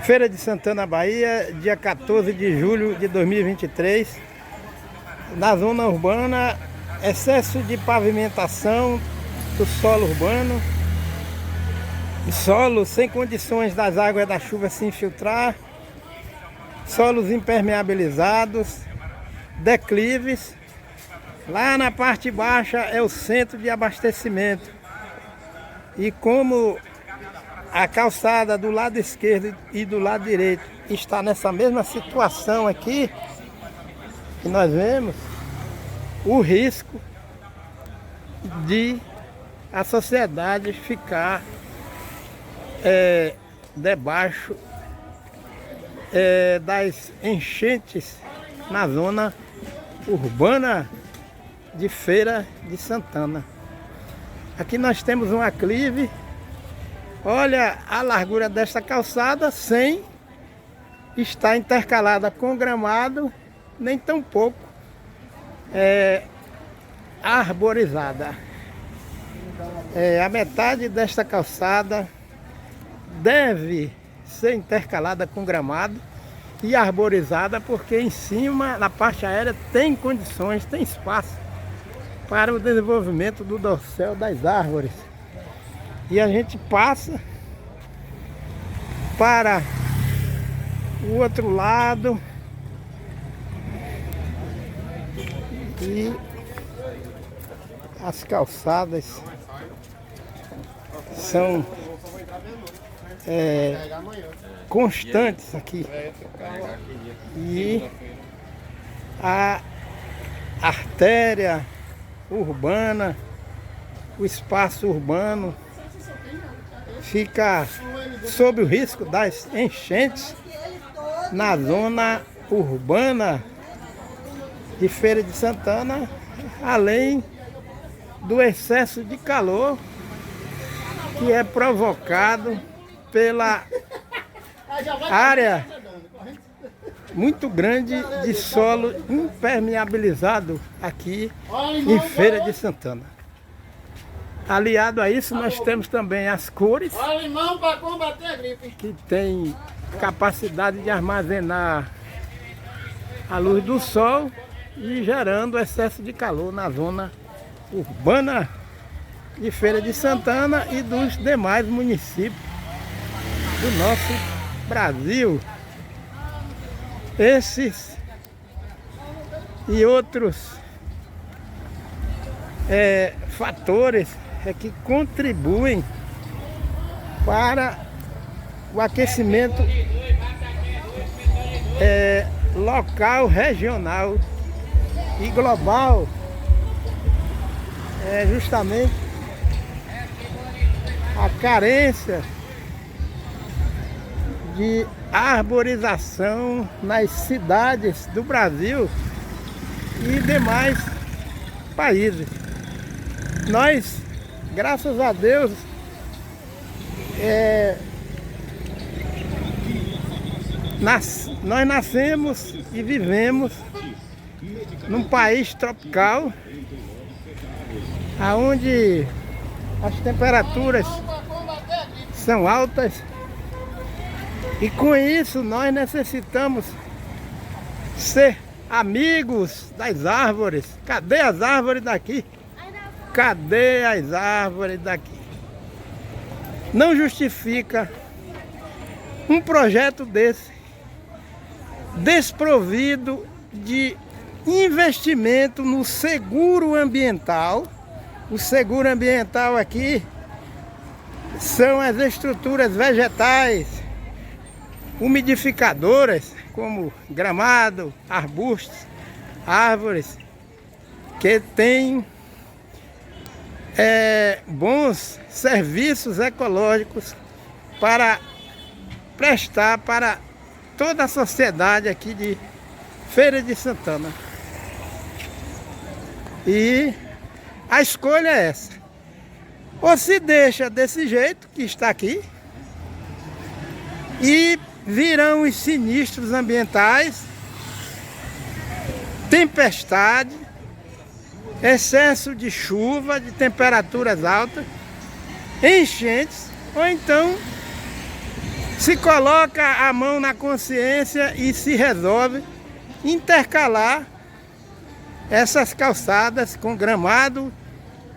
Feira de Santana, Bahia, dia 14 de julho de 2023. Na zona urbana, excesso de pavimentação do solo urbano, solo sem condições das águas da chuva se infiltrar, solos impermeabilizados, declives. Lá na parte baixa é o centro de abastecimento. E como a calçada do lado esquerdo e do lado direito está nessa mesma situação aqui, que nós vemos, o risco de a sociedade ficar debaixo das enchentes na zona urbana de Feira de Santana. Aqui nós temos um aclive. Olha a largura desta calçada sem estar intercalada com gramado, nem tão pouco arborizada. A metade desta calçada deve ser intercalada com gramado e arborizada, porque em cima, na parte aérea, tem condições, tem espaço para o desenvolvimento do dossel das árvores. E a gente passa para o outro lado e as calçadas são constantes aqui. E a artéria urbana, o espaço urbano fica sob o risco das enchentes na zona urbana de Feira de Santana, além do excesso de calor que é provocado pela área muito grande de solo impermeabilizado aqui em Feira de Santana. Aliado a isso, nós temos também as cores, que tem capacidade de armazenar a luz do sol e gerando excesso de calor na zona urbana de Feira de Santana e dos demais municípios do nosso Brasil. Esses e outros fatores que contribuem para o aquecimento local, regional e global. Justamente a carência de arborização nas cidades do Brasil e demais países. Nós, graças a Deus, nós nascemos e vivemos num país tropical, onde as temperaturas são altas, e com isso nós necessitamos ser amigos das árvores. Cadê as árvores daqui? Cadê as árvores daqui? Não justifica um projeto desse desprovido de investimento no seguro ambiental. O seguro ambiental aqui são as estruturas vegetais umidificadoras, como gramado, arbustos, árvores, que têm bons serviços ecológicos para prestar para toda a sociedade aqui de Feira de Santana. E a escolha é essa: ou se deixa desse jeito que está aqui, e virão os sinistros ambientais, tempestade, excesso de chuva, de temperaturas altas, enchentes, ou então se coloca a mão na consciência e se resolve intercalar essas calçadas com gramado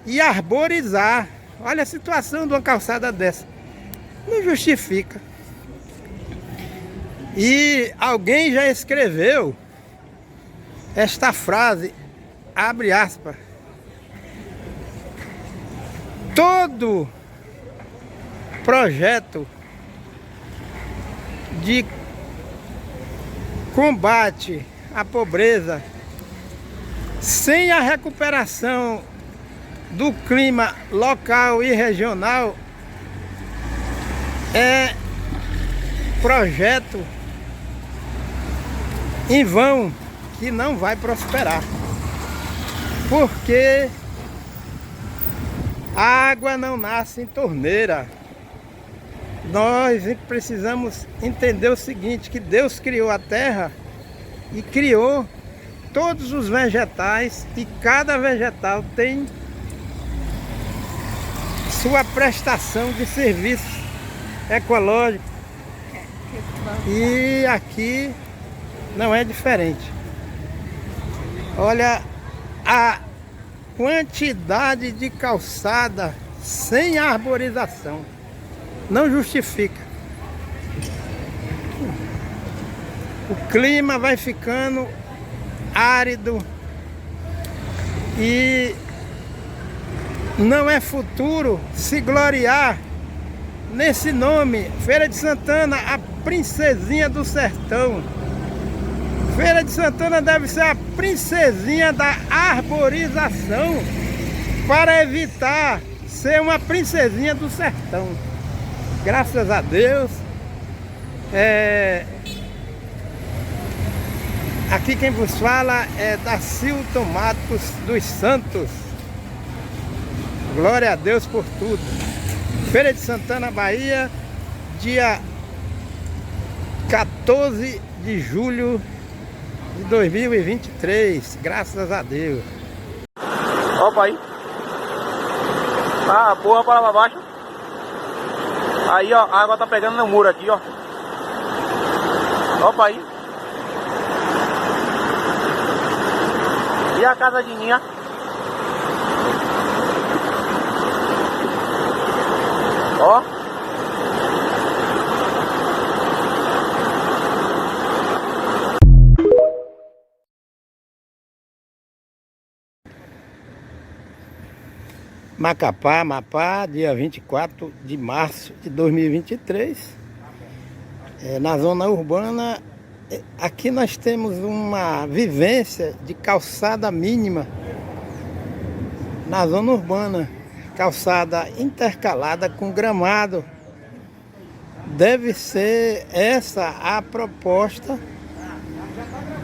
e arborizar. Olha a situação de uma calçada dessa. Não justifica. E alguém já escreveu esta frase, abre aspas: todo projeto de combate à pobreza sem a recuperação do clima local e regional é projeto em vão, que não vai prosperar, porque a água não nasce em torneira. Nós precisamos entender o seguinte, que Deus criou a terra e criou todos os vegetais, e cada vegetal tem sua prestação de serviço ecológico. E aqui não é diferente. Olha a quantidade de calçada sem arborização. Não justifica. O clima vai ficando árido e não é futuro se gloriar nesse nome, Feira de Santana, a princesinha do sertão. Feira de Santana deve ser a princesinha da arborização, para evitar ser uma princesinha do sertão. Graças a Deus. Aqui quem vos fala é Dacilton Matos dos Santos. Glória a Deus por tudo. Feira de Santana, Bahia, dia 14 de julho de 2023. Graças a Deus. Opa aí. Ah, porra para lá baixo. Aí, ó, a água tá pegando no muro aqui, ó. Opa aí. E a casa de Ninha? Ó. Macapá, Amapá, dia 24 de março de 2023. Na zona urbana, aqui nós temos uma vivência de calçada mínima. Na zona urbana, calçada intercalada com gramado. Deve ser essa a proposta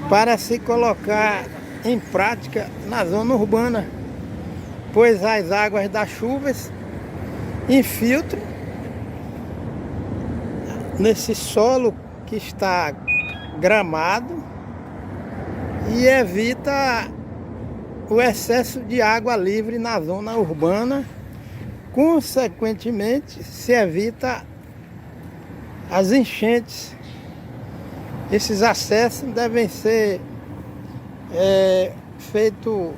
para se colocar em prática na zona urbana, pois as águas das chuvas infiltram nesse solo que está gramado e evita o excesso de água livre na zona urbana. Consequentemente, se evita as enchentes. Esses acessos devem ser feito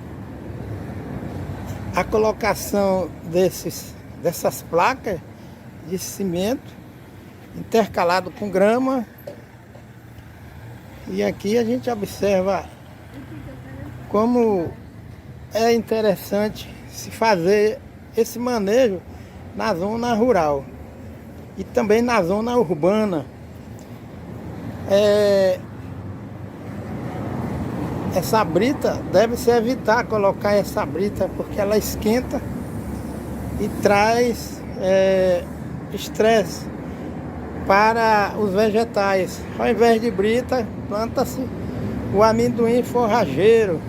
a colocação dessas placas de cimento intercalado com grama. E aqui a gente observa como é interessante se fazer esse manejo na zona rural e também na zona urbana. Essa brita deve-se evitar colocar essa brita, porque ela esquenta e traz estresse para os vegetais. Ao invés de brita, planta-se o amendoim forrageiro.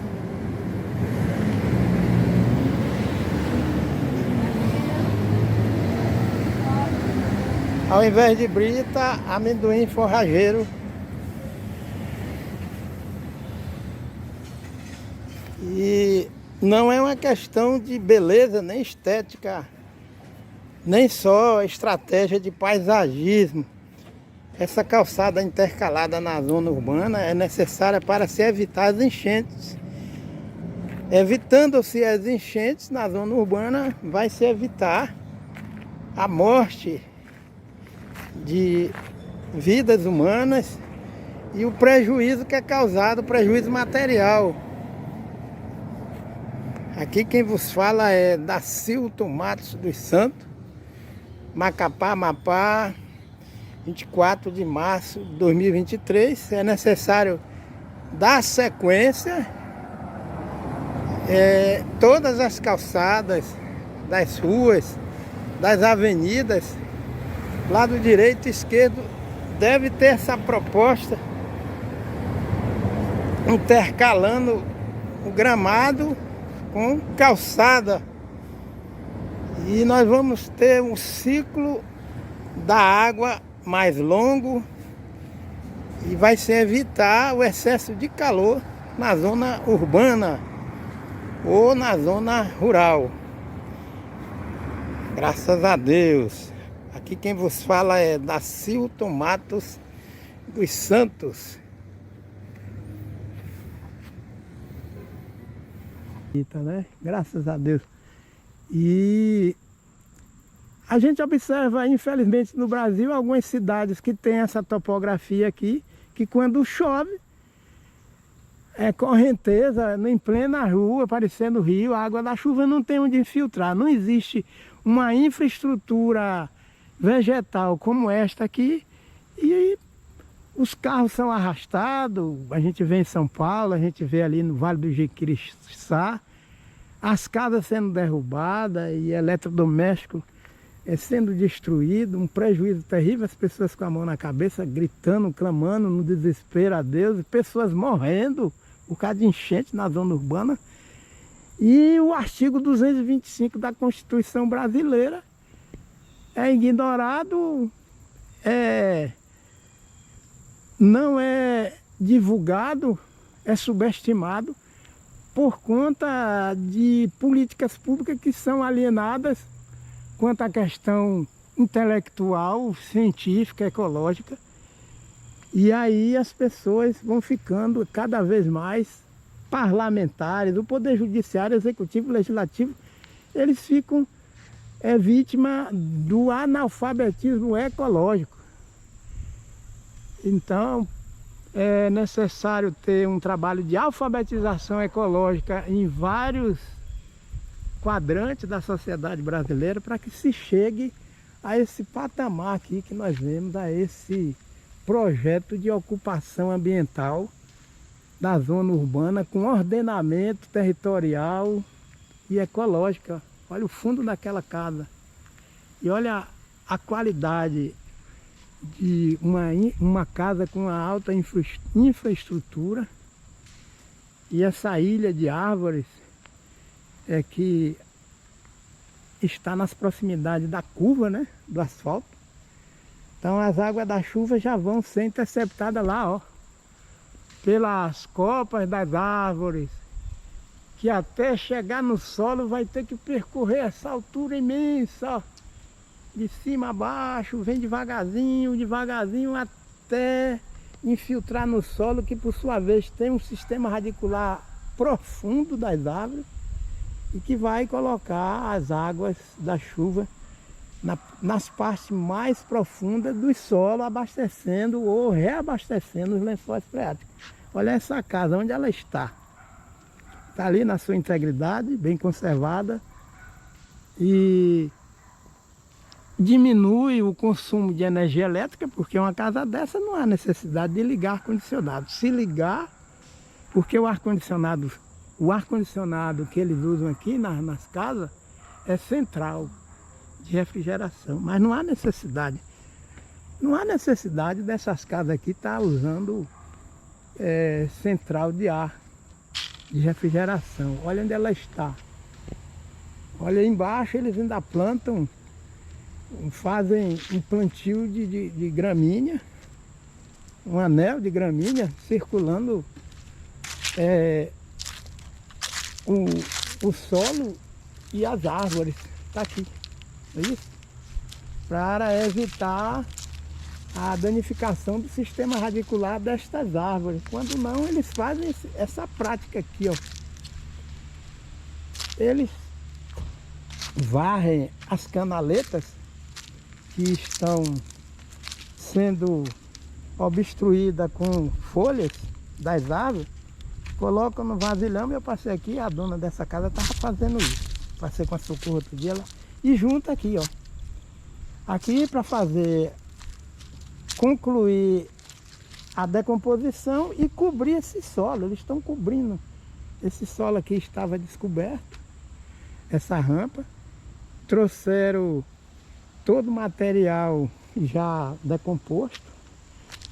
Ao invés de brita, amendoim forrageiro. E não é uma questão de beleza, nem estética, nem só estratégia de paisagismo. Essa calçada intercalada na zona urbana é necessária para se evitar as enchentes. Evitando-se as enchentes na zona urbana, vai se evitar a morte de vidas humanas e o prejuízo que é causado, prejuízo material. Aqui quem vos fala é Dacilton Matos dos Santos, Macapá, Amapá, 24 de março de 2023. É necessário dar sequência todas as calçadas das ruas, das avenidas, lado direito e esquerdo, deve ter essa proposta intercalando o gramado com calçada. E nós vamos ter um ciclo da água mais longo e vai se evitar o excesso de calor na zona urbana ou na zona rural. Graças a Deus. Aqui quem vos fala é Dacilton Matos dos Santos. Né? Graças a Deus. E a gente observa, infelizmente, no Brasil, algumas cidades que tem essa topografia aqui, que quando chove, é correnteza, em plena rua, parecendo rio, a água da chuva não tem onde infiltrar. Não existe uma infraestrutura vegetal como esta aqui, e os carros são arrastados. A gente vê em São Paulo, a gente vê ali no Vale do Jequiriçá, as casas sendo derrubadas e eletrodomésticos sendo destruído, um prejuízo terrível, as pessoas com a mão na cabeça, gritando, clamando no desespero a Deus, e pessoas morrendo por causa de enchente na zona urbana. E o artigo 225 da Constituição Brasileira é ignorado, não é divulgado, é subestimado por conta de políticas públicas que são alienadas quanto à questão intelectual, científica, ecológica. E aí as pessoas vão ficando cada vez mais parlamentares, o Poder Judiciário, Executivo, Legislativo, eles ficam vítima do analfabetismo ecológico. Então, é necessário ter um trabalho de alfabetização ecológica em vários quadrantes da sociedade brasileira para que se chegue a esse patamar aqui que nós vemos, a esse projeto de ocupação ambiental da zona urbana com ordenamento territorial e ecológico. Olha o fundo daquela casa e olha a qualidade de uma casa com uma alta infraestrutura, e essa ilha de árvores que está nas proximidades da curva, né, do asfalto. Então as águas da chuva já vão ser interceptadas lá, ó, pelas copas das árvores, que até chegar no solo vai ter que percorrer essa altura imensa, ó, de cima a baixo, vem devagarzinho, devagarzinho, até infiltrar no solo, que por sua vez tem um sistema radicular profundo das árvores e que vai colocar as águas da chuva nas partes mais profundas do solo, abastecendo ou reabastecendo os lençóis freáticos. Olha essa casa, onde ela está. Está ali na sua integridade, bem conservada, e diminui o consumo de energia elétrica, porque uma casa dessa não há necessidade de ligar ar-condicionado. Se ligar, porque o ar-condicionado que eles usam aqui nas casas é central de refrigeração, mas não há necessidade. Não há necessidade dessas casas aqui estar usando central de ar, de refrigeração. Olha onde ela está. Olha aí embaixo, eles ainda plantam, fazem um plantio de gramínea, um anel de gramínea circulando o solo e as árvores. Está aqui, é isso? Para evitar a danificação do sistema radicular destas árvores. Quando não, eles fazem essa prática aqui, ó. Eles varrem as canaletas que estão sendo obstruídas com folhas das árvores, colocam no vasilhame. Eu passei aqui, a dona dessa casa estava fazendo isso. Passei com a Socorro outro dia lá, e junta aqui, ó. Aqui para fazer, concluir a decomposição e cobrir esse solo. Eles estão cobrindo. Esse solo aqui estava descoberto, essa rampa. Trouxeram todo o material já decomposto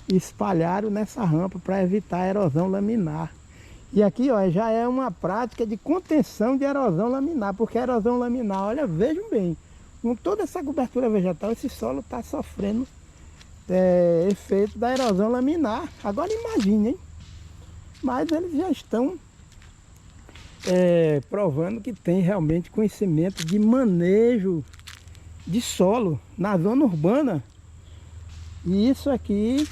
e espalharam nessa rampa para evitar a erosão laminar. E aqui, ó, já é uma prática de contenção de erosão laminar, porque a erosão laminar, olha, vejam bem, com toda essa cobertura vegetal, esse solo está sofrendo efeito da erosão laminar. Agora imaginem, mas eles já estão provando que tem realmente conhecimento de manejo de solo na zona urbana. E isso aqui,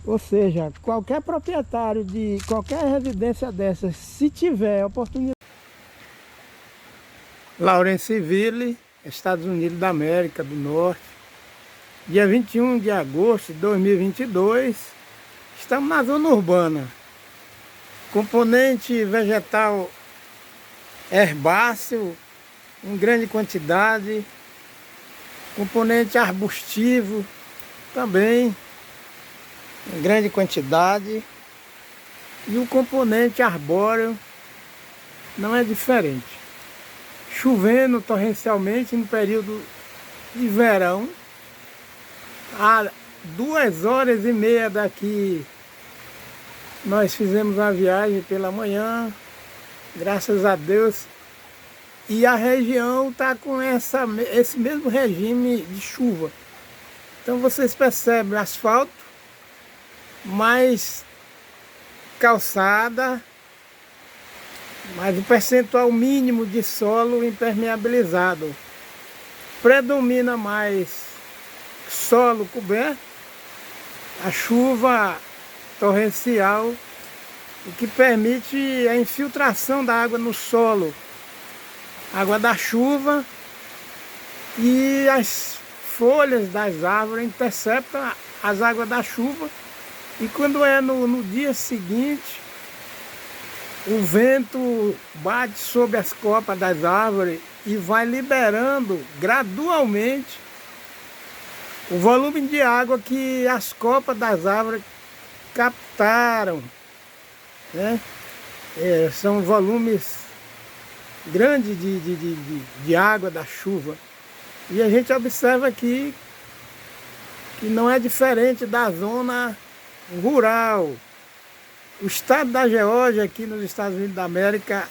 ou seja, qualquer proprietário de qualquer residência dessas, se tiver oportunidade. Lawrenceville, Estados Unidos da América do Norte, dia 21 de agosto de 2022, estamos na zona urbana. Componente vegetal herbáceo em grande quantidade, componente arbustivo também em grande quantidade, e o componente arbóreo não é diferente. Chovendo torrencialmente no período de verão, a 2h30 daqui nós fizemos uma viagem pela manhã, graças a Deus, e a região está com esse mesmo regime de chuva. Então vocês percebem asfalto, mais calçada, mas o percentual mínimo de solo impermeabilizado. Predomina mais solo coberto, a chuva torrencial, o que permite a infiltração da água no solo, água da chuva, e as folhas das árvores interceptam as águas da chuva, e quando é no dia seguinte, o vento bate sobre as copas das árvores e vai liberando gradualmente o volume de água que as copas das árvores captaram, né? São volumes grandes de água da chuva. E a gente observa aqui que não é diferente da zona rural. O estado da Geórgia, aqui nos Estados Unidos da América,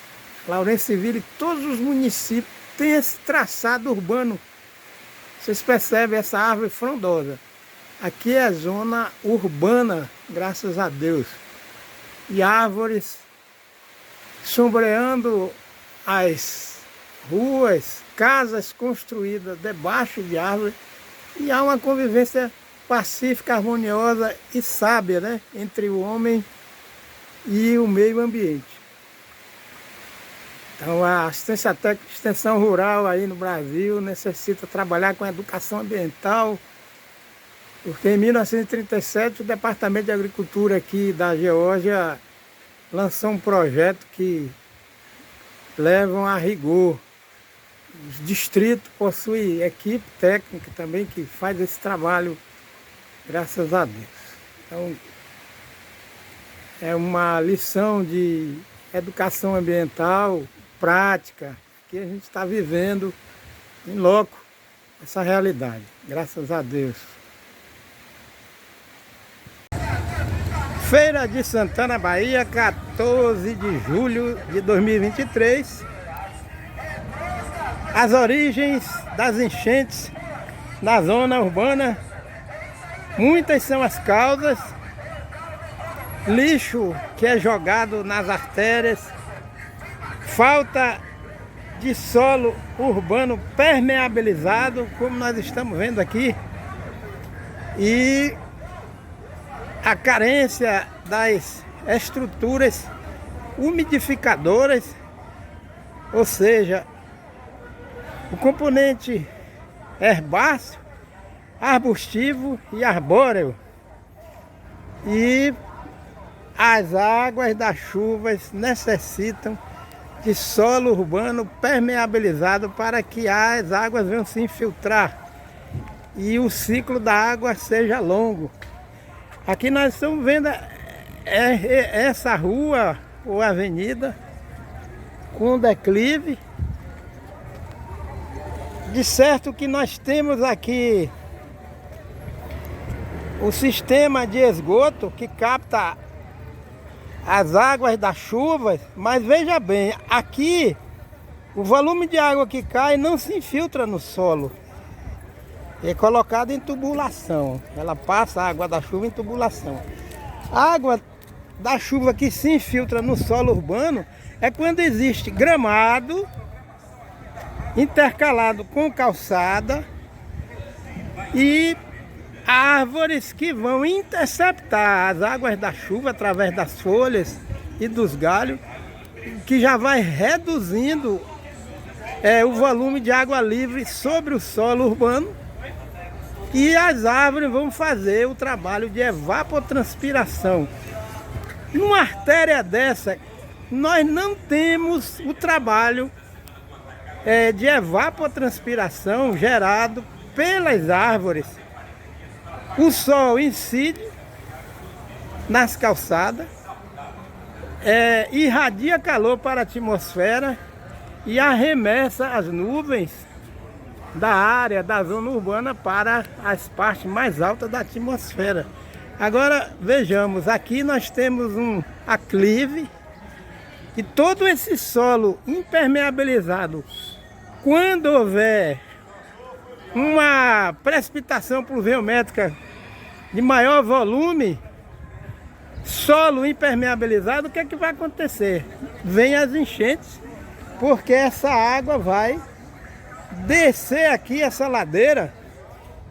Lawrenceville, todos os municípios têm esse traçado urbano. Vocês percebem essa árvore frondosa. Aqui é zona urbana, graças a Deus. E árvores sombreando as ruas, casas construídas debaixo de árvores. E há uma convivência pacífica, harmoniosa e sábia, né, entre o homem e o meio ambiente. Então a assistência técnica de extensão rural aí no Brasil necessita trabalhar com a educação ambiental, porque em 1937 o Departamento de Agricultura aqui da Geórgia lançou um projeto que levam a rigor. Os distritos possuem equipe técnica também que faz esse trabalho, graças a Deus. Então, é uma lição de educação ambiental, prática, que a gente está vivendo em loco essa realidade, graças a Deus. Feira de Santana, Bahia, 14 de julho de 2023. As origens das enchentes na zona urbana, muitas são as causas. Lixo que é jogado nas artérias, falta de solo urbano permeabilizado, como nós estamos vendo aqui, e a carência das estruturas umidificadoras, ou seja, o componente herbáceo, arbustivo e arbóreo, e as águas das chuvas necessitam de solo urbano permeabilizado para que as águas venham se infiltrar e o ciclo da água seja longo. Aqui nós estamos vendo essa rua ou avenida com declive. De certo que nós temos aqui o sistema de esgoto que capta as águas das chuvas, mas veja bem, aqui o volume de água que cai não se infiltra no solo, é colocado em tubulação, ela passa a água da chuva em tubulação. A água da chuva que se infiltra no solo urbano é quando existe gramado intercalado com calçada e árvores que vão interceptar as águas da chuva através das folhas e dos galhos, que já vai reduzindo o volume de água livre sobre o solo urbano, e as árvores vão fazer o trabalho de evapotranspiração. Numa artéria dessa, nós não temos o trabalho de evapotranspiração gerado pelas árvores. O sol incide nas calçadas, irradia calor para a atmosfera e arremessa as nuvens da área da zona urbana para as partes mais altas da atmosfera. Agora vejamos, aqui nós temos um aclive e todo esse solo impermeabilizado, quando houver uma precipitação pluviométrica de maior volume, solo impermeabilizado, o que é que vai acontecer? Vem as enchentes, porque essa água vai descer aqui essa ladeira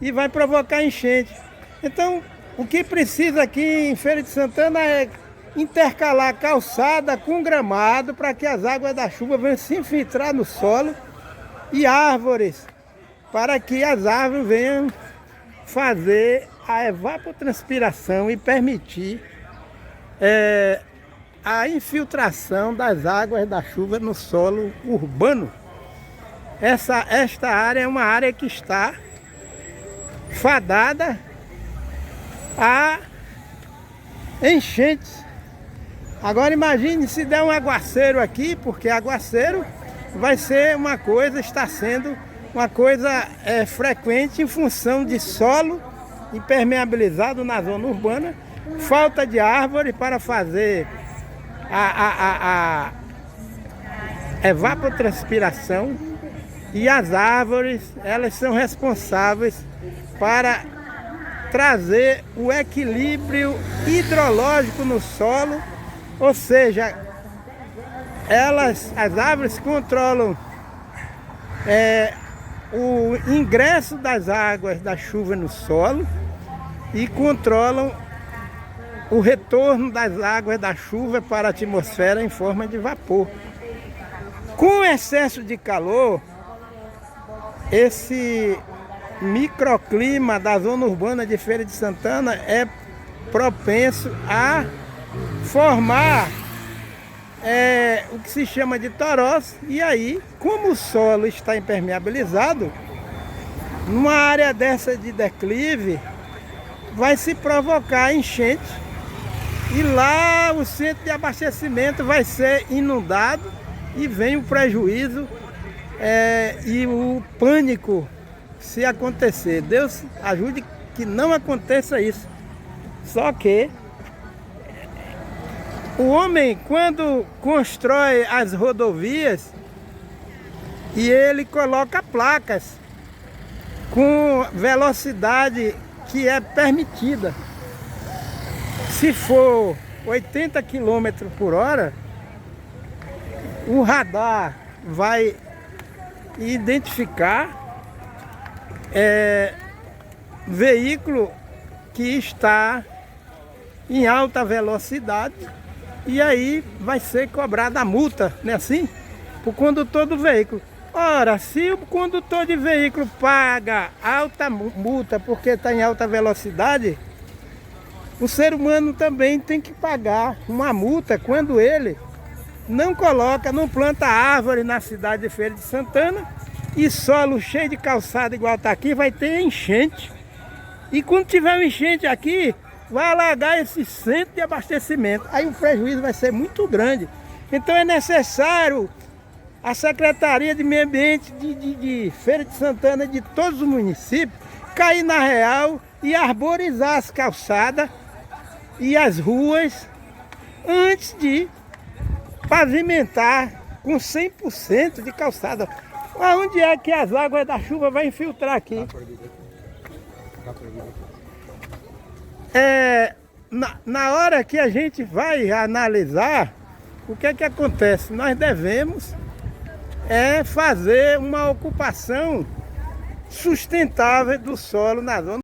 e vai provocar enchente. Então, o que precisa aqui em Feira de Santana é intercalar calçada com gramado para que as águas da chuva venham se infiltrar no solo, e árvores para que as árvores venham fazer a evapotranspiração e permitir a infiltração das águas da chuva no solo urbano. Esta área é uma área que está fadada a enchentes. Agora imagine se der um aguaceiro aqui, porque aguaceiro vai ser uma coisa, está sendo uma coisa frequente em função de solo impermeabilizado na zona urbana, falta de árvore para fazer a evapotranspiração, e as árvores, elas são responsáveis para trazer o equilíbrio hidrológico no solo, ou seja, as árvores controlam o ingresso das águas da chuva no solo e controlam o retorno das águas da chuva para a atmosfera em forma de vapor. Com excesso de calor, esse microclima da zona urbana de Feira de Santana é propenso a formar o que se chama de torós, e aí, como o solo está impermeabilizado, numa área dessa de declive, vai se provocar enchente, e lá o centro de abastecimento vai ser inundado, e vem o prejuízo e o pânico se acontecer. Deus ajude que não aconteça isso. Só que o homem, quando constrói as rodovias, e ele coloca placas com velocidade que é permitida. Se for 80 km por hora, o radar vai identificar veículo que está em alta velocidade e aí vai ser cobrada a multa, não é assim? Para o condutor do veículo. Ora, se o condutor de veículo paga alta multa porque está em alta velocidade, o ser humano também tem que pagar uma multa quando ele não coloca, não planta árvore na cidade de Feira de Santana e solo cheio de calçada igual está aqui, vai ter enchente. E quando tiver um enchente aqui, vai alagar esse centro de abastecimento. Aí o prejuízo vai ser muito grande. Então é necessário a Secretaria de Meio Ambiente de Feira de Santana, de todos os municípios, cair na real e arborizar as calçadas e as ruas antes de pavimentar com 100% de calçada. Aonde é que as águas da chuva vão infiltrar aqui? Na hora que a gente vai analisar, o que é que acontece? Nós devemos fazer uma ocupação sustentável do solo na zona.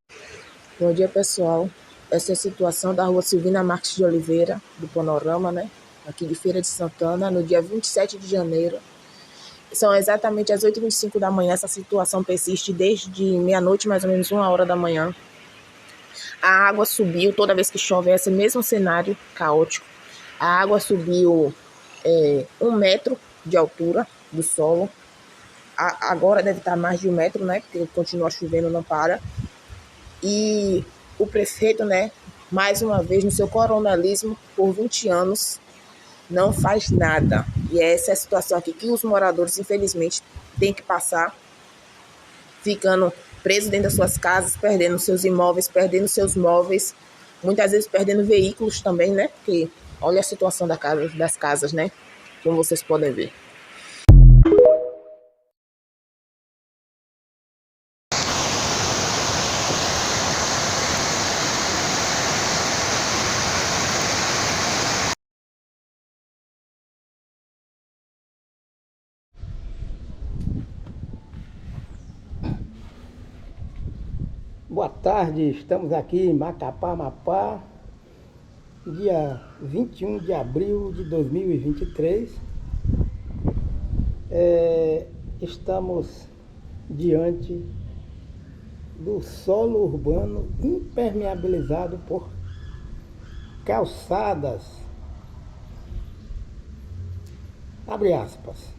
Bom dia, pessoal. Essa é a situação da rua Silvina Marques de Oliveira, do Panorama, né? Aqui de Feira de Santana, no dia 27 de janeiro. São exatamente as 8h25 da manhã. Essa situação persiste desde meia-noite, mais ou menos 1h da manhã. A água subiu, toda vez que chove, é esse mesmo cenário caótico. A água subiu 1 metro de altura do solo. Agora deve estar mais de 1 metro, né? Porque continua chovendo, não para. E o prefeito, né, mais uma vez, no seu coronelismo, por 20 anos, não faz nada. E essa é a situação aqui que os moradores, infelizmente, têm que passar, ficando presos dentro das suas casas, perdendo seus imóveis, perdendo seus móveis, muitas vezes perdendo veículos também, né? Porque olha a situação das casas, né? Como vocês podem ver. Boa tarde, estamos aqui em Macapá, Amapá, dia 21 de abril de 2023. Estamos diante do solo urbano impermeabilizado por calçadas, abre aspas,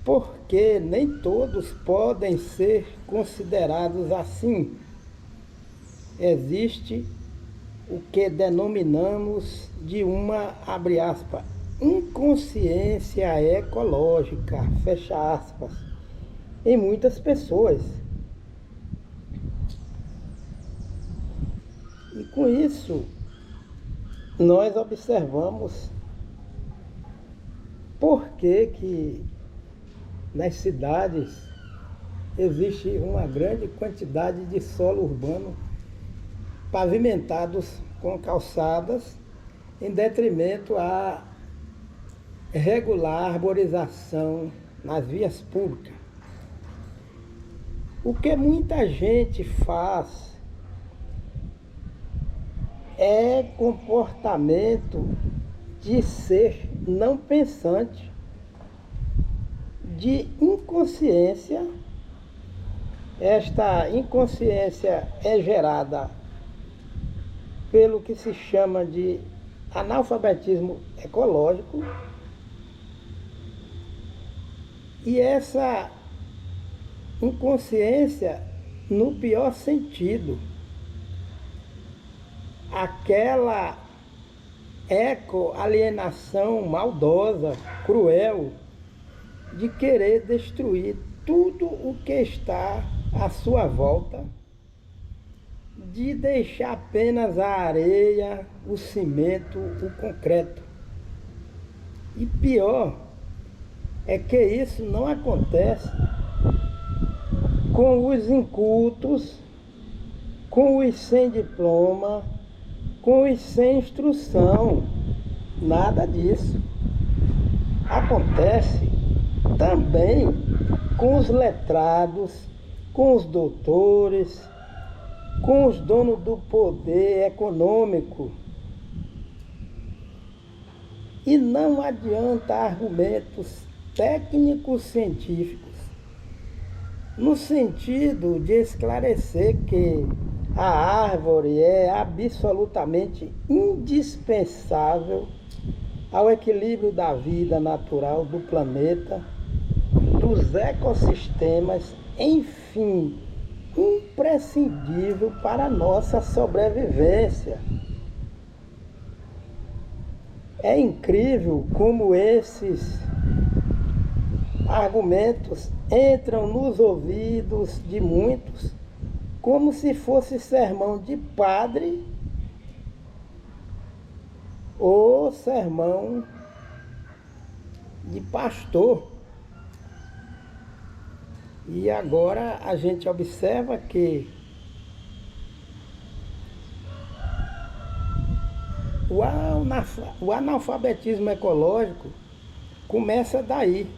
porque nem todos podem ser considerados assim. Existe o que denominamos de uma, abre aspas, inconsciência ecológica, fecha aspas, em muitas pessoas. E com isso, nós observamos por que nas cidades existe uma grande quantidade de solo urbano pavimentados com calçadas, em detrimento à regular arborização nas vias públicas. O que muita gente faz é comportamento de ser não pensante, de inconsciência. Esta inconsciência é gerada pelo que se chama de analfabetismo ecológico, e essa inconsciência no pior sentido, aquela eco-alienação maldosa, cruel, de querer destruir tudo o que está à sua volta, de deixar apenas a areia, o cimento, o concreto. E pior é que isso não acontece com os incultos, com os sem diploma, com os sem instrução. Nada disso. Acontece também com os letrados, com os doutores, com os donos do poder econômico. E não adianta argumentos técnicos científicos, no sentido de esclarecer que a árvore é absolutamente indispensável ao equilíbrio da vida natural do planeta, dos ecossistemas, enfim, imprescindível para a nossa sobrevivência. É incrível como esses argumentos entram nos ouvidos de muitos como se fosse sermão de padre ou sermão de pastor. E agora a gente observa que o analfabetismo ecológico começa daí.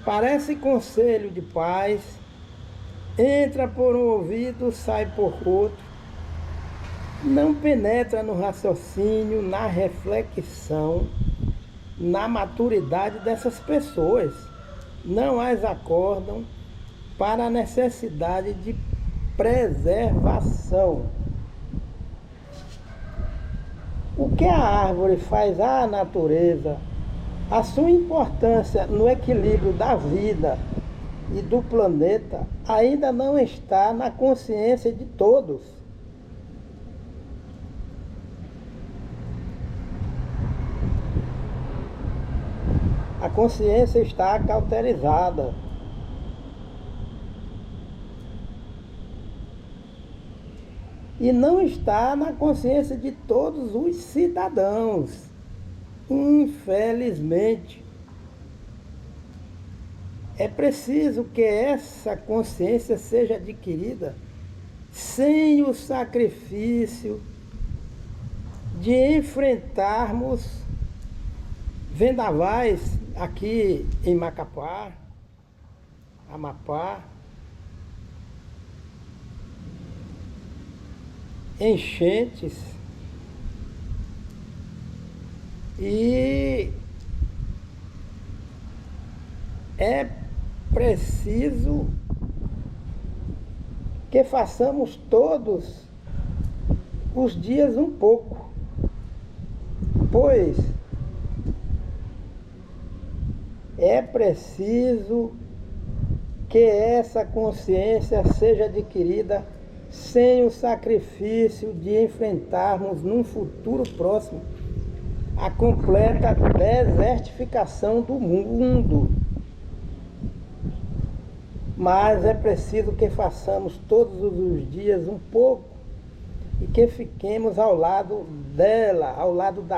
Parece conselho de pais, entra por um ouvido, sai por outro, não penetra no raciocínio, na reflexão, na maturidade dessas pessoas, não as acordam para a necessidade de preservação. O que a árvore faz à natureza, a sua importância no equilíbrio da vida e do planeta ainda não está na consciência de todos. A consciência está cauterizada. E não está na consciência de todos os cidadãos. Infelizmente, é preciso que essa consciência seja adquirida sem o sacrifício de enfrentarmos vendavais aqui em Macapá, Amapá, enchentes, e é preciso que façamos todos os dias um pouco, pois é preciso que essa consciência seja adquirida sem o sacrifício de enfrentarmos num futuro próximo a completa desertificação do mundo. Mas é preciso que façamos todos os dias um pouco e que fiquemos ao lado dela, ao lado da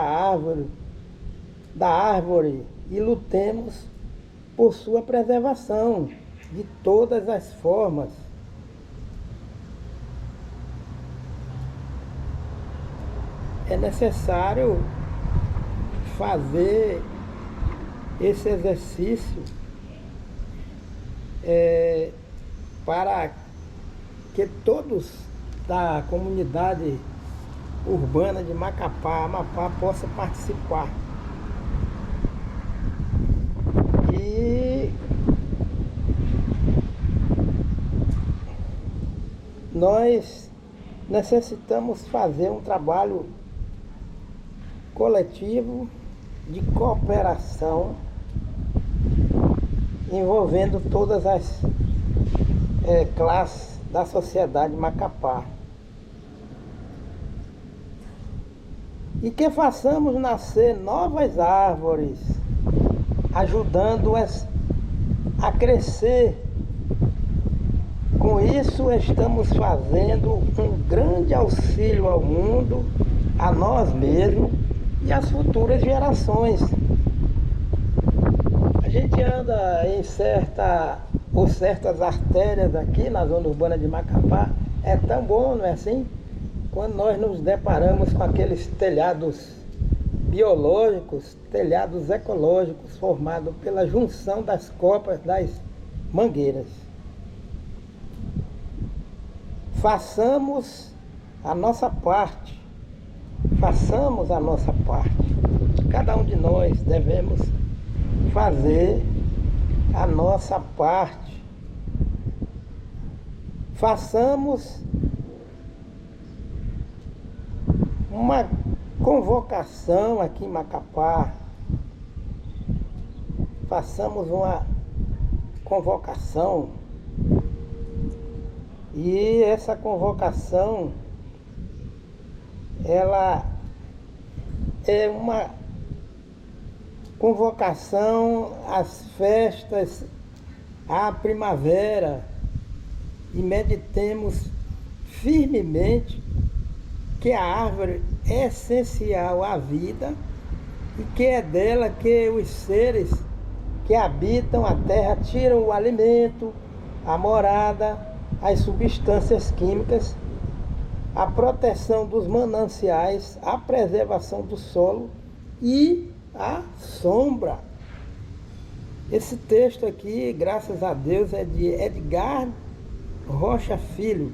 árvore e lutemos por sua preservação de todas as formas. É necessário fazer esse exercício para que todos da comunidade urbana de Macapá, Amapá, possam participar. E nós necessitamos fazer um trabalho coletivo de cooperação envolvendo todas as classes da sociedade Macapá. E que façamos nascer novas árvores, ajudando-as a crescer. Com isso estamos fazendo um grande auxílio ao mundo, a nós mesmos e às futuras gerações. A gente anda em certas artérias aqui na zona urbana de Macapá, é tão bom, não é assim? Quando nós nos deparamos com aqueles telhados biológicos, telhados ecológicos formados pela junção das copas das mangueiras. façamos a nossa parte. Façamos a nossa parte. Cada um de nós devemos fazer a nossa parte. Façamos uma convocação aqui em Macapá. Façamos uma convocação. E essa convocação, ela é uma convocação às festas, à primavera, e meditemos firmemente que a árvore é essencial à vida e que é dela que os seres que habitam a terra tiram o alimento, a morada, as substâncias químicas, a proteção dos mananciais, a preservação do solo e a sombra. Esse texto aqui, graças a Deus, é de Edgar Rocha Filho.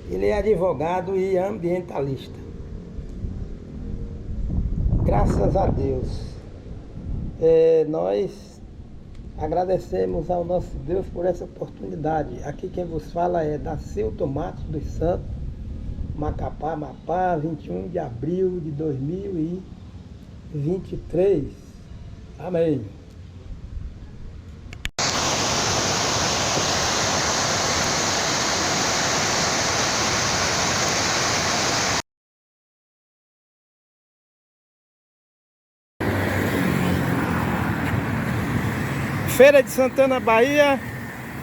Ele é advogado e ambientalista. Graças a Deus. Nós agradecemos ao nosso Deus por essa oportunidade. Aqui quem vos fala é Dacilton Matos dos Santos, Macapá, Amapá, 21 de abril de 2023. Amém. Feira de Santana, Bahia,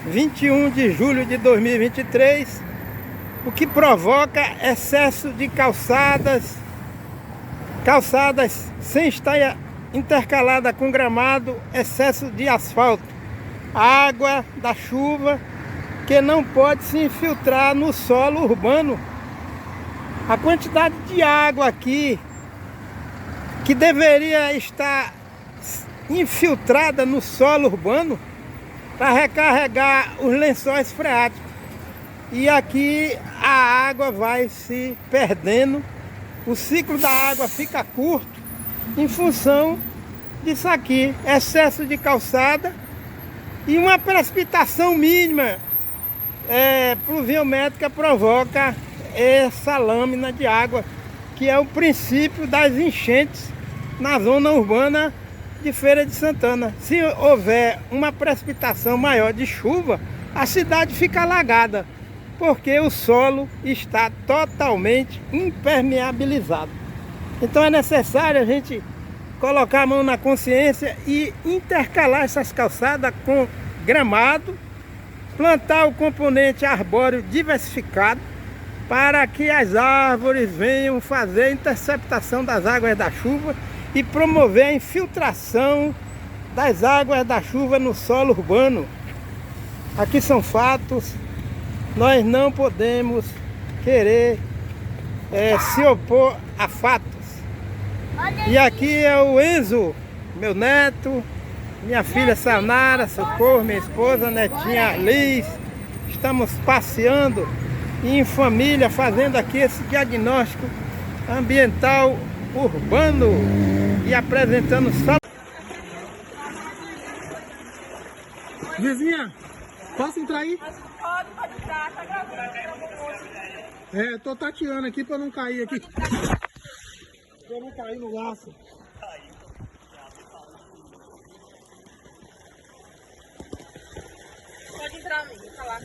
21 de julho de 2023, o que provoca excesso de calçadas sem estar intercalada com gramado, excesso de asfalto, água da chuva que não pode se infiltrar no solo urbano. A quantidade de água aqui que deveria estar infiltrada no solo urbano para recarregar os lençóis freáticos, e aqui a água vai se perdendo, o ciclo da água fica curto em função disso aqui, excesso de calçada e uma precipitação mínima pluviométrica provoca essa lâmina de água, que é o princípio das enchentes na zona urbana de Feira de Santana. Se houver uma precipitação maior de chuva, a cidade fica alagada, porque o solo está totalmente impermeabilizado. Então é necessário a gente colocar a mão na consciência e intercalar essas calçadas com gramado, plantar o componente arbóreo diversificado para que as árvores venham fazer a interceptação das águas da chuva e promover a infiltração das águas da chuva no solo urbano. Aqui são fatos, nós não podemos querer se opor a fatos. E aqui é o Enzo, meu neto, minha filha Sanara, Socorro, minha esposa, netinha Liz. Estamos passeando em família, fazendo aqui esse diagnóstico ambiental urbano e apresentando só. Vizinha, posso entrar aí? Pode entrar, tá gravando. Tô tateando aqui pra não cair aqui. Pra não cair no laço. Pode entrar, amigo, tá lá.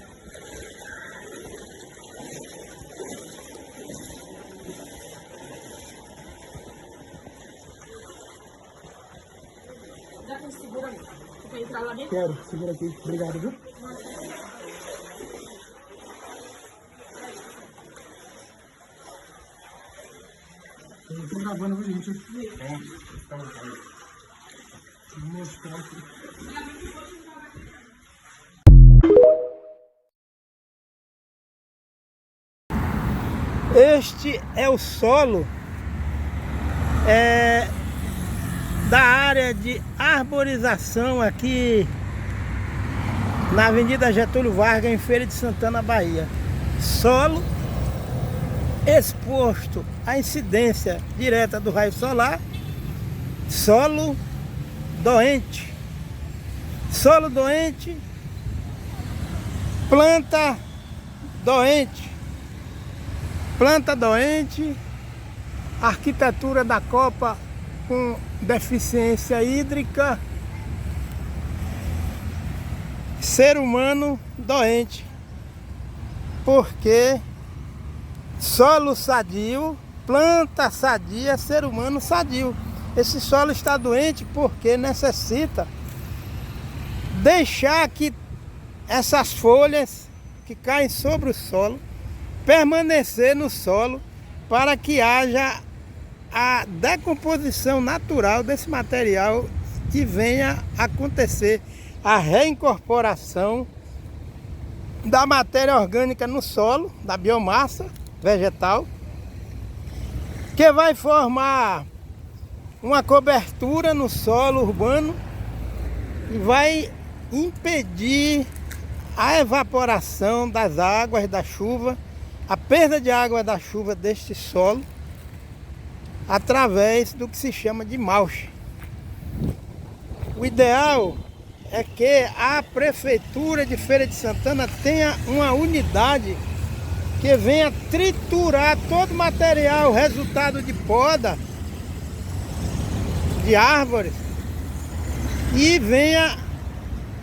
Já tem segura aí. Você quer entrar lá dentro? Quero, segura aqui. Obrigado, viu? Eu tô gravando, viu, gente? Vou mostrar aqui. Este é o solo da área de arborização aqui na Avenida Getúlio Vargas, em Feira de Santana, Bahia. solo exposto à incidência direta do raio solar, solo doente. Solo doente, planta doente. Planta doente, arquitetura da copa com deficiência hídrica, ser humano doente. Porque solo sadio, planta sadia, ser humano sadio. Esse solo está doente porque necessita deixar que essas folhas que caem sobre o solo permanecer no solo para que haja a decomposição natural desse material que venha acontecer a reincorporação da matéria orgânica no solo, da biomassa vegetal, que vai formar uma cobertura no solo urbano e vai impedir a evaporação das águas da chuva, a perda de água da chuva deste solo, através do que se chama de mulch. O ideal é que a Prefeitura de Feira de Santana tenha uma unidade que venha triturar todo o material, resultado de poda de árvores, e venha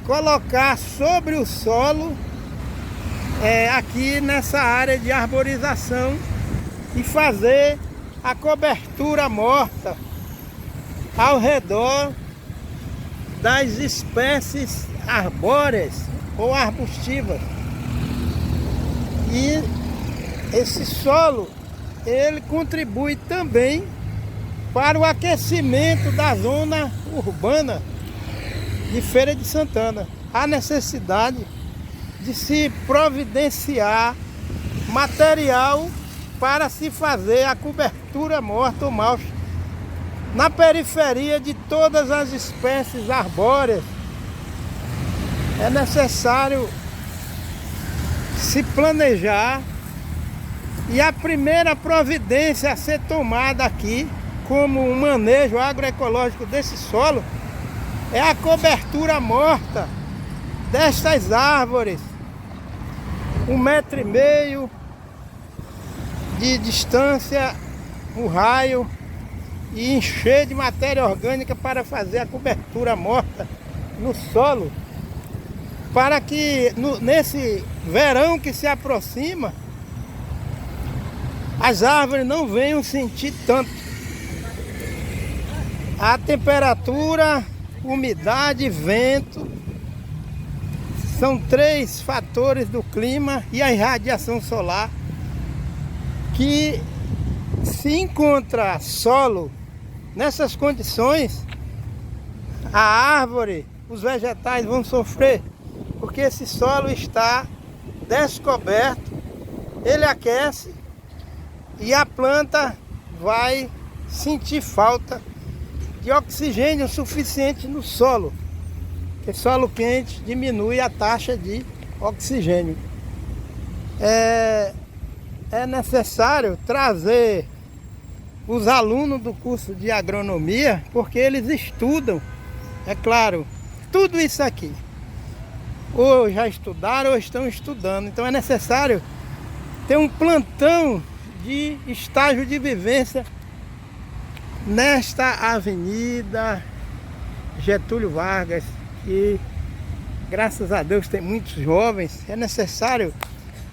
colocar sobre o solo, aqui nessa área de arborização, e fazer a cobertura morta ao redor das espécies arbóreas ou arbustivas. E esse solo, ele contribui também para o aquecimento da zona urbana de Feira de Santana. Há necessidade de se providenciar material para se fazer a cobertura morta ou mulch na periferia de todas as espécies arbóreas. É necessário se planejar, e a primeira providência a ser tomada aqui, como um manejo agroecológico desse solo, é a cobertura morta destas árvores, 1,5 metro de distância, um raio, e encher de matéria orgânica para fazer a cobertura morta no solo, para que nesse verão que se aproxima, as árvores não venham sentir tanto a temperatura, umidade, vento. São 3 fatores do clima e a irradiação solar que, se encontra solo nessas condições, a árvore, os vegetais vão sofrer, porque esse solo está descoberto, ele aquece e a planta vai sentir falta de oxigênio suficiente no solo, porque solo quente diminui a taxa de oxigênio. É necessário trazer os alunos do curso de agronomia, porque eles estudam, é claro, tudo isso aqui. Ou já estudaram ou estão estudando. Então é necessário ter um plantão de estágio de vivência nesta avenida Getúlio Vargas, que graças a Deus tem muitos jovens. É necessário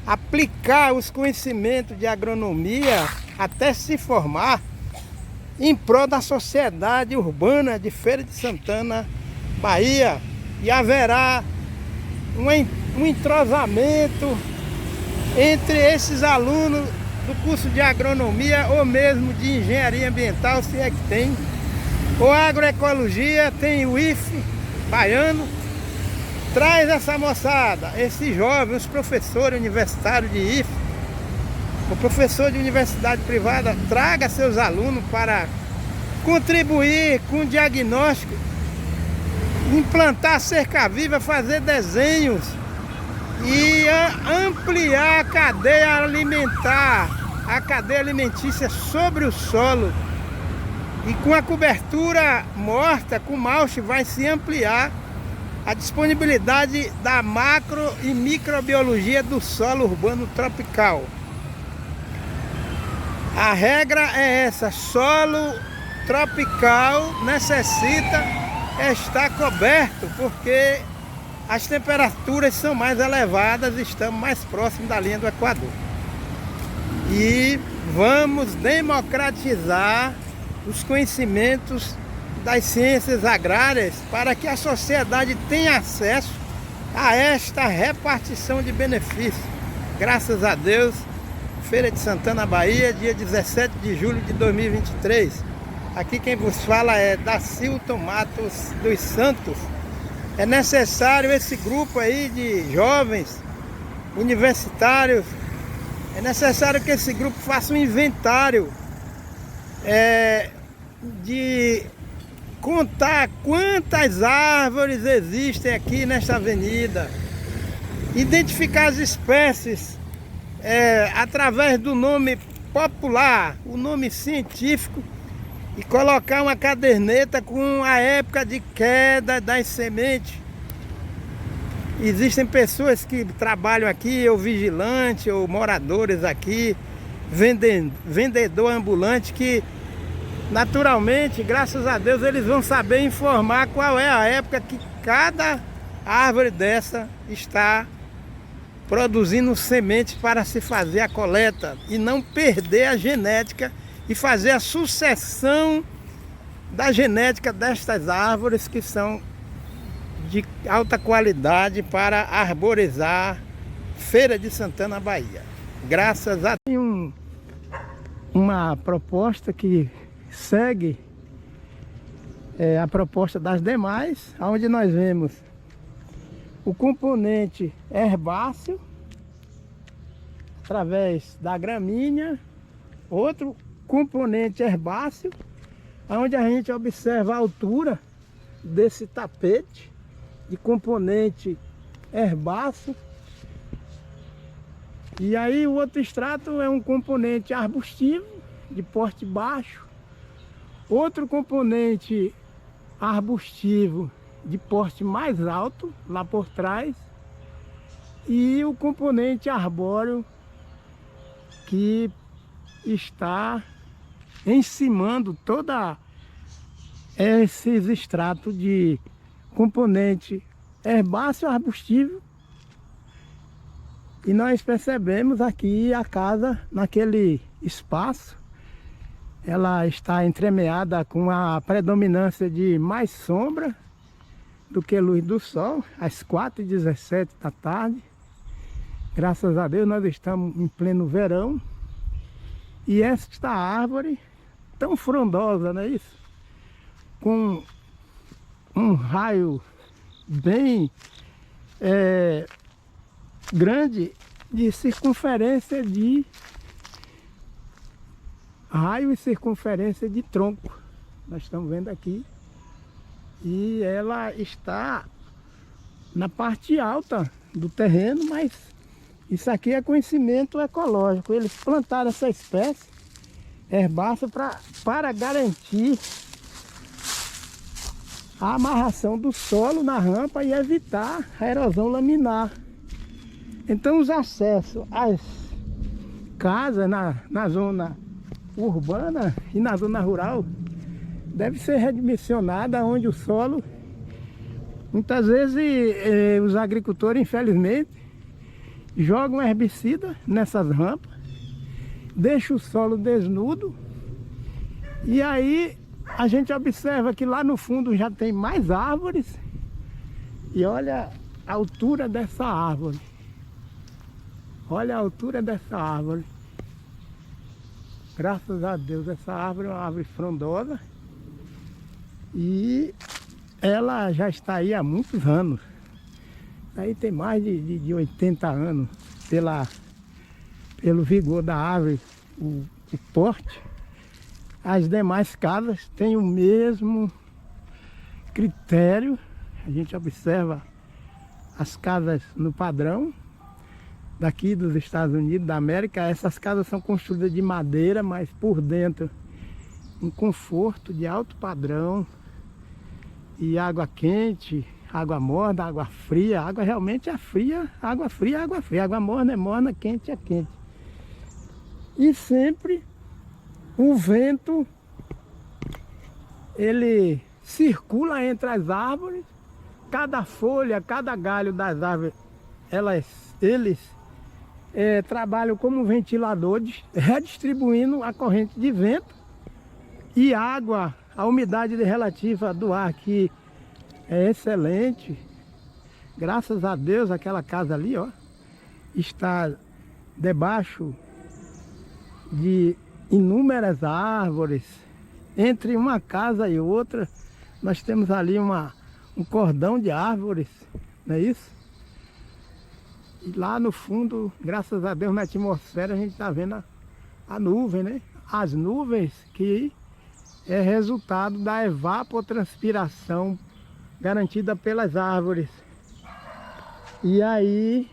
aplicar os conhecimentos de agronomia até se formar em prol da sociedade urbana de Feira de Santana, Bahia, e haverá um entrosamento entre esses alunos do curso de agronomia ou mesmo de engenharia ambiental, se é que tem, ou agroecologia, tem o IFE baiano. Traz essa moçada, esses jovens, os professores universitários de IFE, o professor de universidade privada, traga seus alunos para contribuir com o diagnóstico, implantar cerca viva, fazer desenhos e ampliar a cadeia alimentar, a cadeia alimentícia sobre o solo. E com a cobertura morta, com mulch, vai se ampliar a disponibilidade da macro e microbiologia do solo urbano tropical. A regra é essa: solo tropical necessita estar coberto, porque as temperaturas são mais elevadas, estamos mais próximos da linha do Equador. E vamos democratizar os conhecimentos das ciências agrárias para que a sociedade tenha acesso a esta repartição de benefícios. Graças a Deus, Feira de Santana, Bahia, dia 17 de julho de 2023. Aqui quem vos fala é Dacilton Matos dos Santos. É necessário esse grupo aí de jovens universitários, é necessário que esse grupo faça um inventário de contar quantas árvores existem aqui nesta avenida, identificar as espécies através do nome popular, o nome científico, e colocar uma caderneta com a época de queda das sementes. Existem pessoas que trabalham aqui, ou vigilante, ou moradores aqui, vendedor ambulante, que naturalmente, graças a Deus, eles vão saber informar qual é a época que cada árvore dessa está produzindo sementes para se fazer a coleta e não perder a genética e fazer a sucessão da genética destas árvores que são de alta qualidade para arborizar Feira de Santana, Bahia. Graças a Deus, uma proposta que segue a proposta das demais, onde nós vemos o componente herbáceo através da gramínea, outro componente herbáceo, onde a gente observa a altura desse tapete de componente herbáceo. E aí o outro extrato é um componente arbustivo de porte baixo, outro componente arbustivo de porte mais alto lá por trás, e o componente arbóreo que está encimando toda esses extratos de componente herbáceo arbustivo. E nós percebemos aqui a casa, naquele espaço, ela está entremeada com a predominância de mais sombra do que luz do sol, às 4h17 da tarde. Graças a Deus nós estamos em pleno verão. E esta árvore tão frondosa, não é isso? Com um raio bem grande de circunferência de raio e circunferência de tronco. Nós estamos vendo aqui. E ela está na parte alta do terreno, mas isso aqui é conhecimento ecológico. Eles plantaram essa espécie herbácea para garantir a amarração do solo na rampa e evitar a erosão laminar. Então os acessos às casas na zona urbana e na zona rural deve ser redimensionada, onde o solo, muitas vezes os agricultores, infelizmente, jogam herbicida nessas rampas, deixam o solo desnudo, e aí a gente observa que lá no fundo já tem mais árvores. E olha a altura dessa árvore. Olha a altura dessa árvore. Graças a Deus, essa árvore é uma árvore frondosa. E ela já está aí há muitos anos. Aí tem mais de 80 anos pelo vigor da árvore, o porte. As demais casas têm o mesmo critério. A gente observa as casas no padrão, daqui dos Estados Unidos da América. Essas casas são construídas de madeira, mas por dentro um conforto de alto padrão, e água quente, água morna, água fria. A água realmente é fria, água fria, água fria. Água morna é morna, quente é quente. E sempre o vento, ele circula entre as árvores. Cada folha, cada galho das árvores, eles trabalham como ventiladores, redistribuindo a corrente de vento e água. A umidade relativa do ar aqui é excelente. Graças a Deus, aquela casa ali, ó, está debaixo de inúmeras árvores. Entre uma casa e outra, nós temos ali um cordão de árvores, não é isso? E lá no fundo, graças a Deus, na atmosfera, a gente está vendo a nuvem, né? As nuvens que é resultado da evapotranspiração garantida pelas árvores. E aí,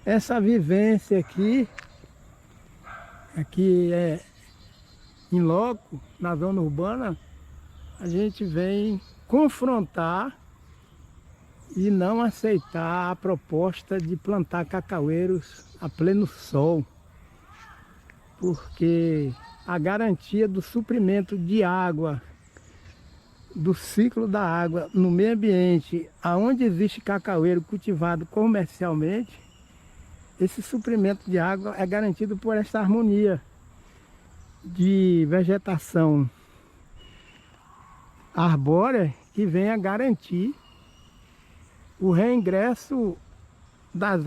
essa vivência aqui é em loco, na zona urbana, a gente vem confrontar e não aceitar a proposta de plantar cacaueiros a pleno sol, porque a garantia do suprimento de água, do ciclo da água no meio ambiente, aonde existe cacaueiro cultivado comercialmente, esse suprimento de água é garantido por essa harmonia de vegetação arbórea que vem a garantir o reingresso das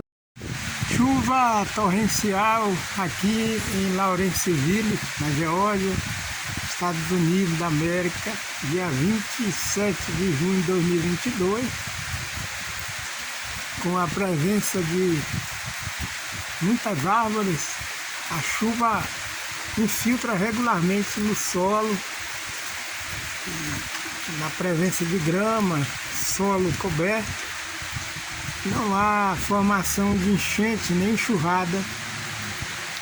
chuva torrencial aqui em Lawrenceville, na Geórgia, Estados Unidos da América, dia 27 de junho de 2022, com a presença de muitas árvores. A chuva infiltra regularmente no solo, na presença de grama, solo coberto. Não há formação de enchente nem enxurrada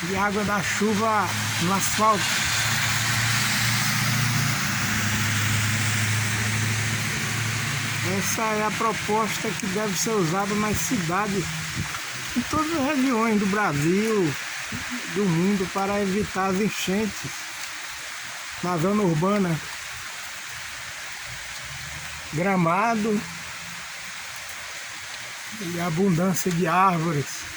de água da chuva no asfalto. Essa é a proposta que deve ser usada nas cidades, em todas as regiões do Brasil, do mundo, para evitar as enchentes na zona urbana. Gramado e abundância de árvores.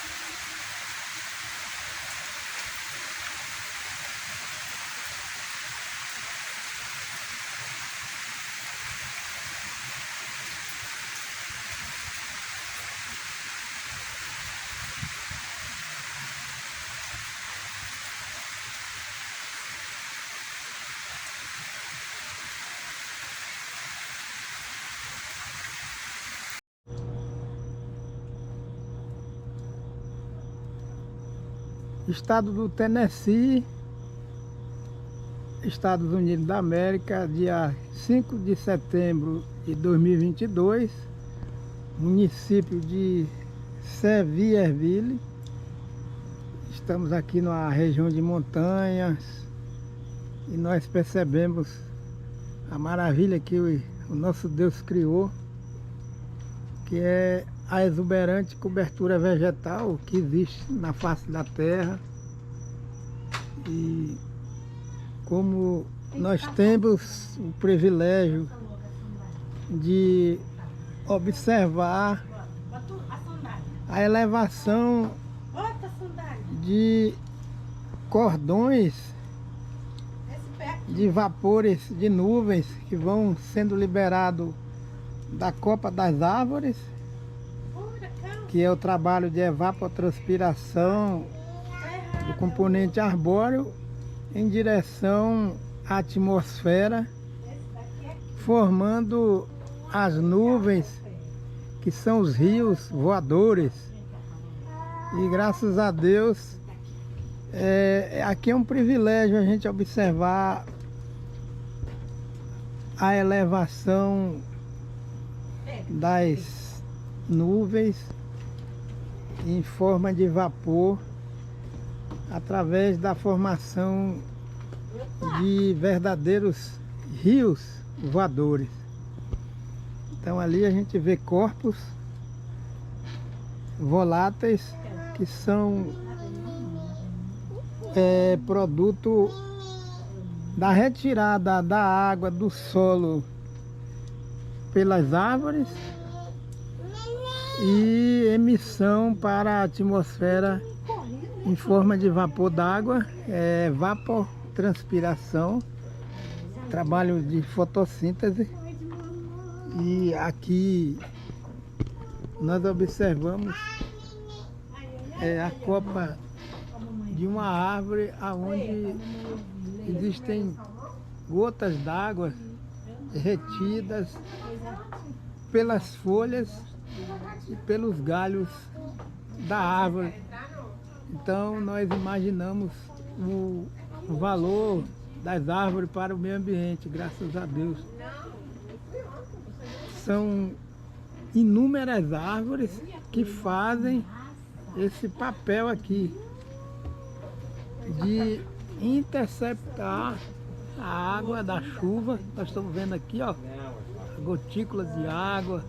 Estado do Tennessee, Estados Unidos da América, dia 5 de setembro de 2022, município de Sevierville. Estamos aqui na região de montanhas e nós percebemos a maravilha que o nosso Deus criou, que é a exuberante cobertura vegetal que existe na face da terra. E como nós temos o privilégio de observar a elevação de cordões de vapores, de nuvens que vão sendo liberados da copa das árvores, que é o trabalho de evapotranspiração do componente arbóreo em direção à atmosfera, formando as nuvens que são os rios voadores. E graças a Deus, aqui é um privilégio a gente observar a elevação das nuvens em forma de vapor através da formação de verdadeiros rios voadores. Então ali a gente vê corpos voláteis que são produto da retirada da água do solo pelas árvores e emissão para a atmosfera em forma de vapor d'água, evapotranspiração, trabalho de fotossíntese. E aqui nós observamos a copa de uma árvore onde existem gotas d'água retidas pelas folhas e pelos galhos da árvore. Então nós imaginamos o valor das árvores para o meio ambiente, graças a Deus. São inúmeras árvores que fazem esse papel aqui de interceptar a água da chuva. Nós estamos vendo aqui, ó, gotículas de água.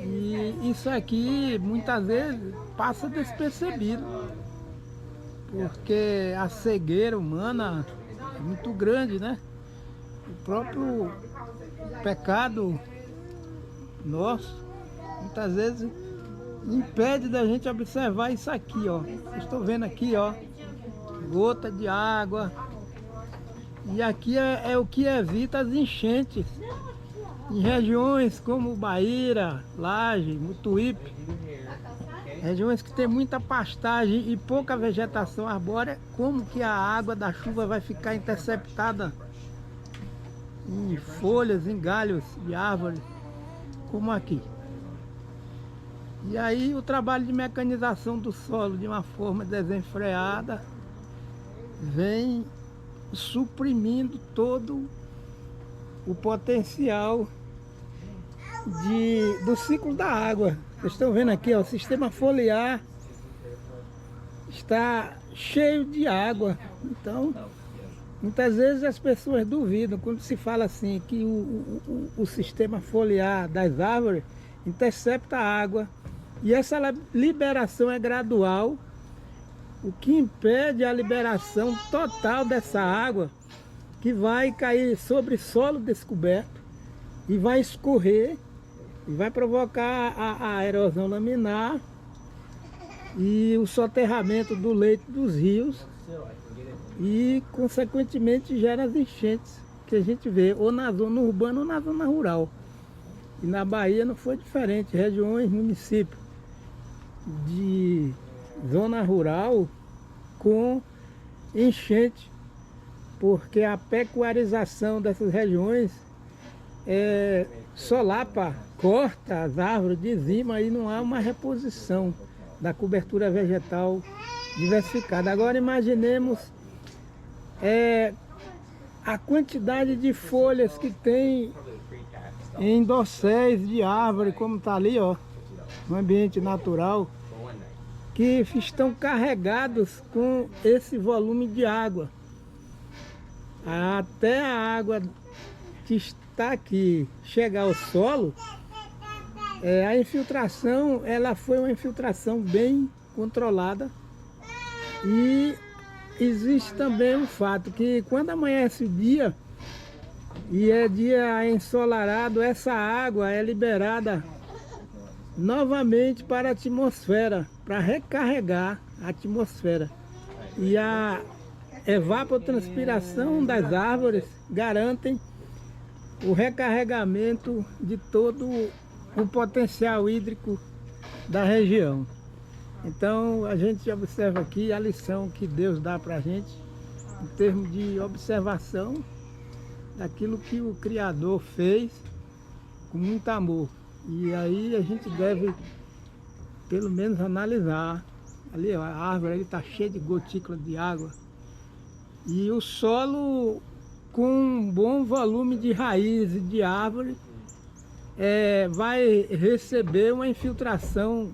E isso aqui muitas vezes passa despercebido, porque a cegueira humana é muito grande, né? O próprio pecado nosso muitas vezes impede da gente observar isso aqui, ó. Estou vendo aqui, ó, gota de água. E aqui é o que evita as enchentes em regiões como Bahia, Laje, Mutuípe, regiões que tem muita pastagem e pouca vegetação arbórea. Como que a água da chuva vai ficar interceptada em folhas, em galhos de árvores, como aqui? E aí o trabalho de mecanização do solo de uma forma desenfreada vem suprimindo todo o potencial do ciclo da água. Vocês estão vendo aqui, ó, o sistema foliar está cheio de água. Então, muitas vezes as pessoas duvidam quando se fala assim que o sistema foliar das árvores intercepta a água. E essa liberação é gradual, o que impede a liberação total dessa água, que vai cair sobre solo descoberto e vai escorrer e vai provocar a erosão laminar e o soterramento do leito dos rios e, consequentemente, gera as enchentes que a gente vê ou na zona urbana ou na zona rural. E na Bahia não foi diferente, regiões, municípios de zona rural com enchente, porque a pecuarização dessas regiões solapa, corta as árvores, dizima, e não há uma reposição da cobertura vegetal diversificada. Agora imaginemos a quantidade de folhas que tem em dosséis de árvore, como está ali, ó, no ambiente natural, que estão carregados com esse volume de água. Até a água que está aqui chegar ao solo, a infiltração, ela foi uma infiltração bem controlada. E existe também um fato que quando amanhece o dia e é dia ensolarado, essa água é liberada novamente para a atmosfera, para recarregar a atmosfera. E a evapotranspiração das árvores garantem o recarregamento de todo o potencial hídrico da região. Então a gente observa aqui a lição que Deus dá para a gente em termos de observação daquilo que o Criador fez com muito amor. E aí a gente deve pelo menos analisar. Ali ó, a árvore está cheia de gotículas de água. E o solo com um bom volume de raízes de árvore vai receber uma infiltração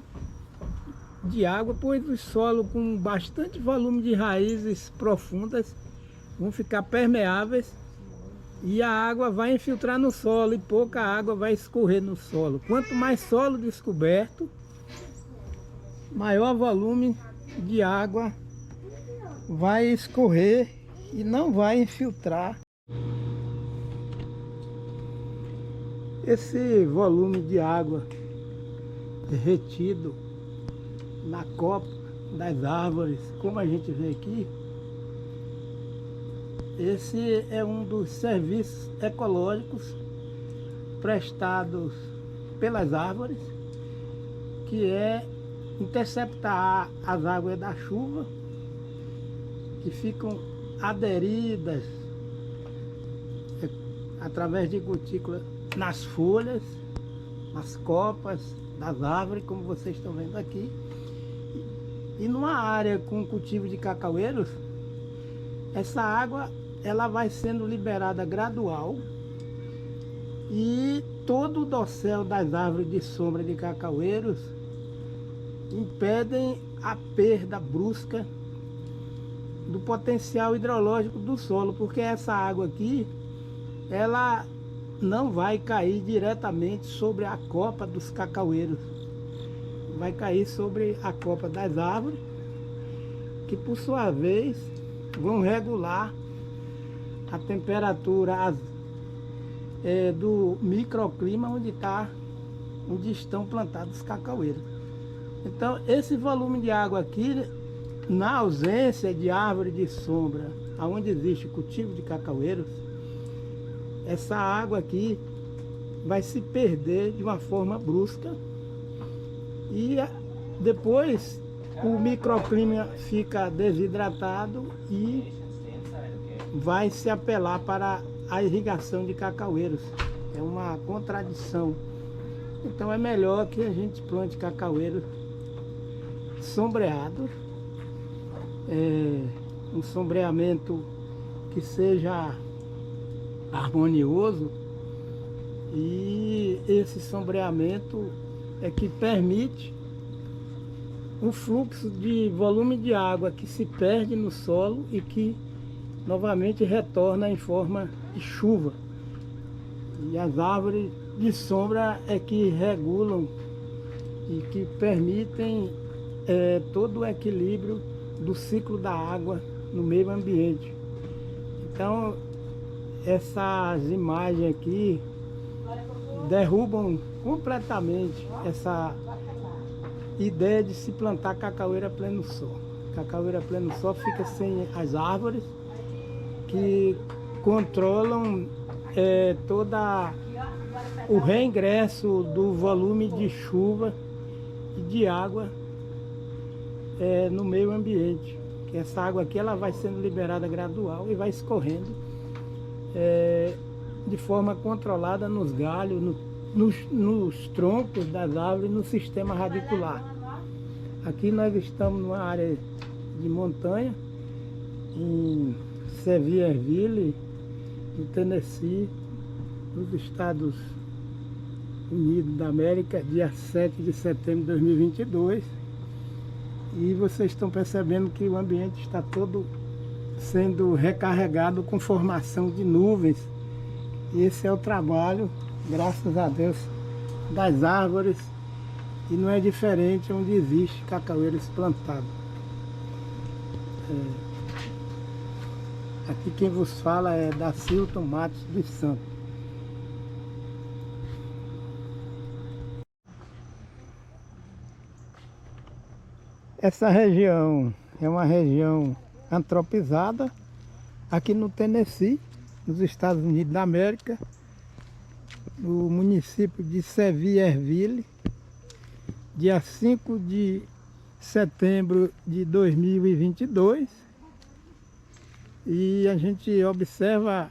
de água, pois o solo com bastante volume de raízes profundas vão ficar permeáveis e a água vai infiltrar no solo e pouca água vai escorrer no solo. Quanto mais solo descoberto, maior volume de água vai escorrer e não vai infiltrar. Esse volume de água retido na copa das árvores, como a gente vê aqui, esse é um dos serviços ecológicos prestados pelas árvores, que é interceptar as águas da chuva que ficam aderidas através de gotículas nas folhas, nas copas das árvores, como vocês estão vendo aqui. E numa área com cultivo de cacaueiros, essa água ela vai sendo liberada gradual e todo o dossel das árvores de sombra de cacaueiros impedem a perda brusca do potencial hidrológico do solo, porque essa água aqui ela não vai cair diretamente sobre a copa dos cacaueiros, vai cair sobre a copa das árvores, que por sua vez vão regular a temperatura do microclima onde estão plantados os cacaueiros. Então esse volume de água aqui, na ausência de árvore de sombra, onde existe cultivo de cacaueiros, essa água aqui vai se perder de uma forma brusca e depois o microclima fica desidratado e vai se apelar para a irrigação de cacaueiros. É uma contradição. Então é melhor que a gente plante cacaueiros sombreados, um sombreamento que seja harmonioso, e esse sombreamento é que permite um fluxo de volume de água que se perde no solo e que novamente retorna em forma de chuva. E as árvores de sombra é que regulam e que permitem todo o equilíbrio do ciclo da água no meio ambiente. Então essas imagens aqui derrubam completamente essa ideia de se plantar cacaueira a pleno sol. Cacaueira a pleno sol fica sem as árvores que controlam todo o reingresso do volume de chuva e de água no meio ambiente. Que essa água aqui ela vai sendo liberada gradual e vai escorrendo de forma controlada nos galhos, nos troncos das árvores, no sistema radicular. Aqui nós estamos numa área de montanha, em Sevierville, no Tennessee, nos Estados Unidos da América, dia 7 de setembro de 2022. E vocês estão percebendo que o ambiente está todo sendo recarregado com formação de nuvens. E esse é o trabalho, graças a Deus, das árvores, e não é diferente onde existe cacaueiros plantados. Aqui quem vos fala é Dacilton Matos dos Santos. Essa região é uma região antropizada aqui no Tennessee, nos Estados Unidos da América, no município de Sevierville, dia 5 de setembro de 2022. E a gente observa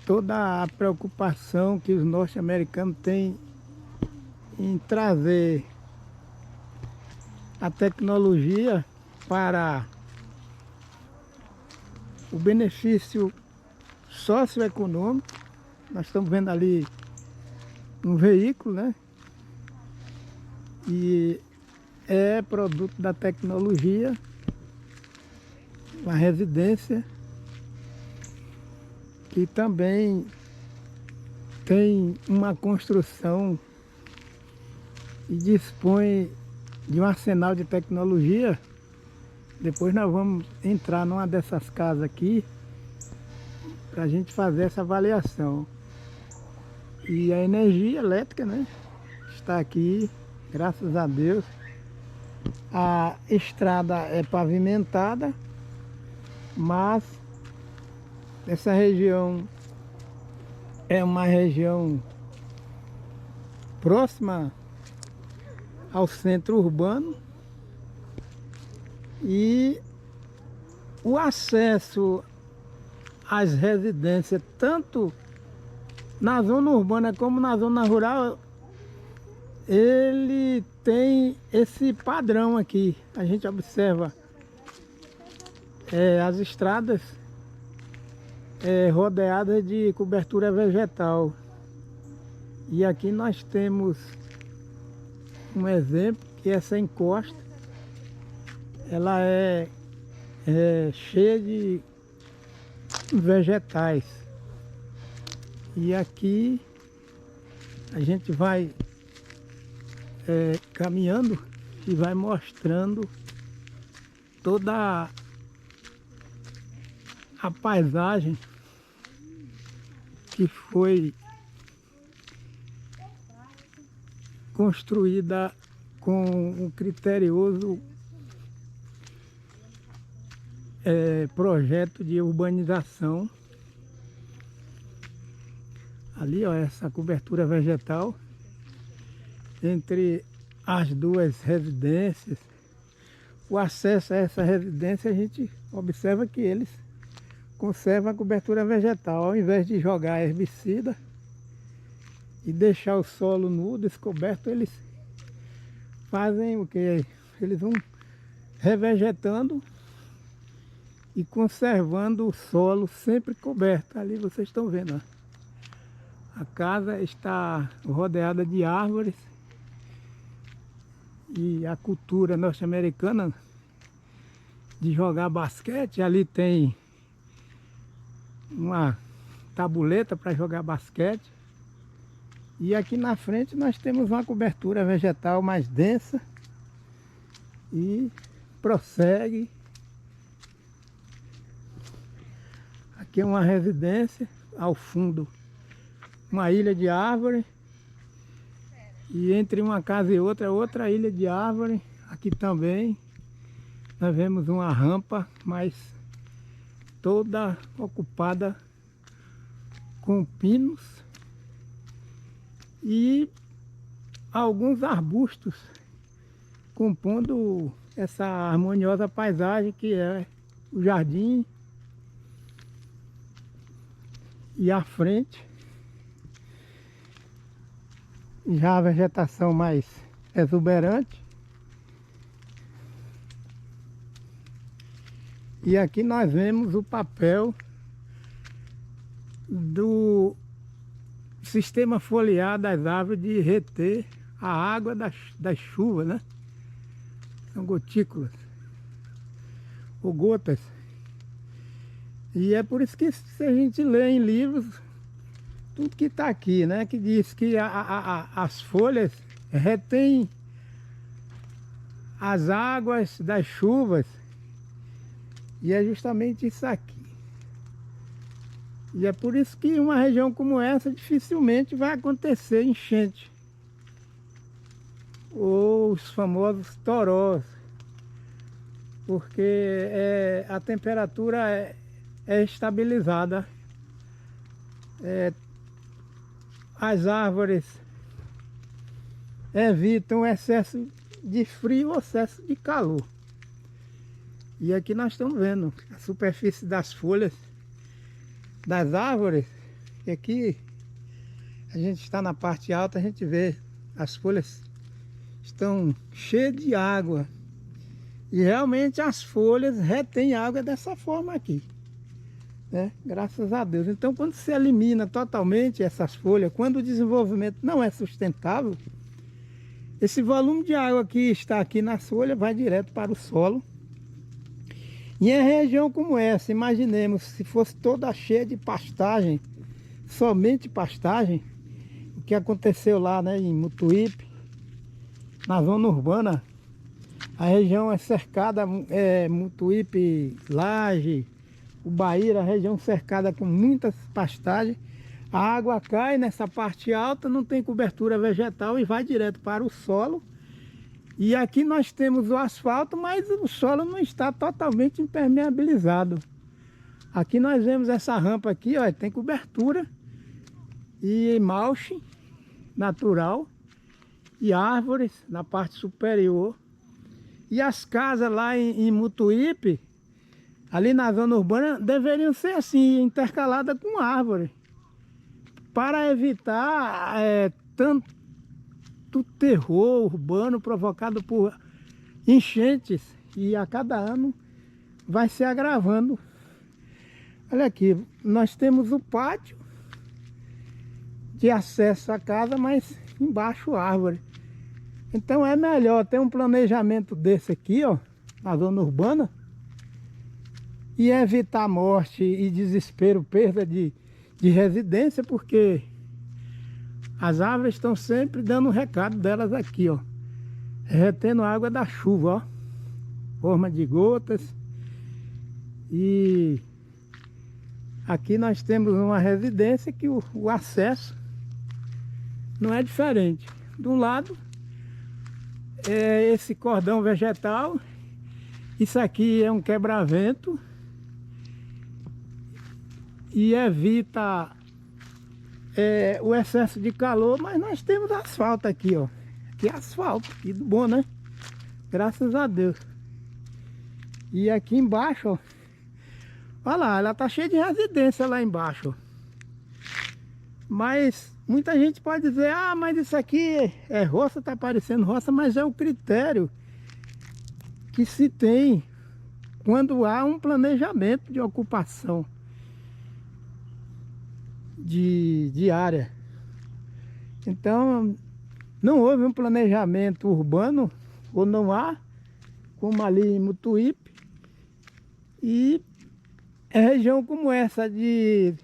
toda a preocupação que os norte-americanos têm em trazer a tecnologia para o benefício socioeconômico. Nós estamos vendo ali um veículo, né, E é produto da tecnologia, uma residência que também tem uma construção e dispõe de um arsenal de tecnologia. Depois nós vamos entrar numa dessas casas aqui para a gente fazer essa avaliação. E a energia elétrica, né, está aqui, graças a Deus. A estrada é pavimentada, mas essa região é uma região próxima ao centro urbano e o acesso às residências, tanto na zona urbana como na zona rural, ele tem esse padrão aqui. A gente observa as estradas rodeadas de cobertura vegetal. E aqui nós temos um exemplo, que essa encosta, ela é cheia de vegetais. E aqui a gente vai caminhando e vai mostrando toda a paisagem que foi construída com um criterioso projeto de urbanização. Ali, ó, essa cobertura vegetal entre as duas residências. O acesso a essa residência, a gente observa que eles conservam a cobertura vegetal, ao invés de jogar herbicida e deixar o solo nu, descoberto, eles fazem o que? Eles vão revegetando e conservando o solo sempre coberto. Ali vocês estão vendo, ó. A casa está rodeada de árvores e a cultura norte-americana de jogar basquete. Ali tem uma tabuleta para jogar basquete. E aqui na frente nós temos uma cobertura vegetal mais densa e prossegue. Aqui é uma residência, ao fundo uma ilha de árvore, e entre uma casa e outra ilha de árvore. Aqui também nós vemos uma rampa, mas toda ocupada com pinos e alguns arbustos compondo essa harmoniosa paisagem que é o jardim. E à frente já a vegetação mais exuberante. E aqui nós vemos o papel do sistema foliar das árvores de reter a água das chuvas, né? São gotículas ou gotas. E é por isso que se a gente lê em livros, tudo que está aqui, né, que diz que as folhas retêm as águas das chuvas, e é justamente isso aqui. E é por isso que uma região como essa dificilmente vai acontecer enchente, ou os famosos torós, porque a temperatura é estabilizada. As árvores evitam o excesso de frio ou excesso de calor. E aqui nós estamos vendo a superfície das folhas das árvores. E aqui a gente está na parte alta, a gente vê as folhas estão cheias de água. E realmente as folhas retêm água dessa forma aqui, né? Graças a Deus. Então, quando se elimina totalmente essas folhas, quando o desenvolvimento não é sustentável, Esse volume de água que está aqui na folha vai direto para o solo. E em região como essa, imaginemos se fosse toda cheia de pastagem, somente pastagem, o que aconteceu lá, né, em Mutuípe, na zona urbana. A região é cercada, Mutuípe, Laje, Ubaíra, a região cercada com muitas pastagens. A água cai nessa parte alta, não tem cobertura vegetal e vai direto para o solo. E aqui nós temos o asfalto, mas o solo não está totalmente impermeabilizado. Aqui nós vemos essa rampa aqui, ó, tem cobertura e mulch natural e árvores na parte superior. E as casas lá em Mutuípe, ali na zona urbana, deveriam ser assim, intercaladas com árvore, para evitar tanto terror urbano provocado por enchentes, e a cada ano vai se agravando. Olha aqui, nós temos o pátio de acesso à casa, mas embaixo árvore. Então é melhor ter um planejamento desse aqui, ó, na zona urbana, e evitar morte e desespero, perda de residência, porque as árvores estão sempre dando um recado delas aqui, ó, retendo a água da chuva, ó, forma de gotas. E aqui nós temos uma residência que o acesso não é diferente. De um lado é esse cordão vegetal, isso aqui é um quebra-vento e evita o excesso de calor, mas nós temos asfalto aqui, ó. Aqui é asfalto, que bom, né? Graças a Deus. E aqui embaixo, ó, olha lá, ela tá cheia de residência lá embaixo, ó. Mas muita gente pode dizer, ah, mas isso aqui é roça, tá parecendo roça, mas é o critério que se tem quando há um planejamento de ocupação de área. Então, não houve um planejamento urbano, ou não há, como ali em Mutuípe, e região como essa de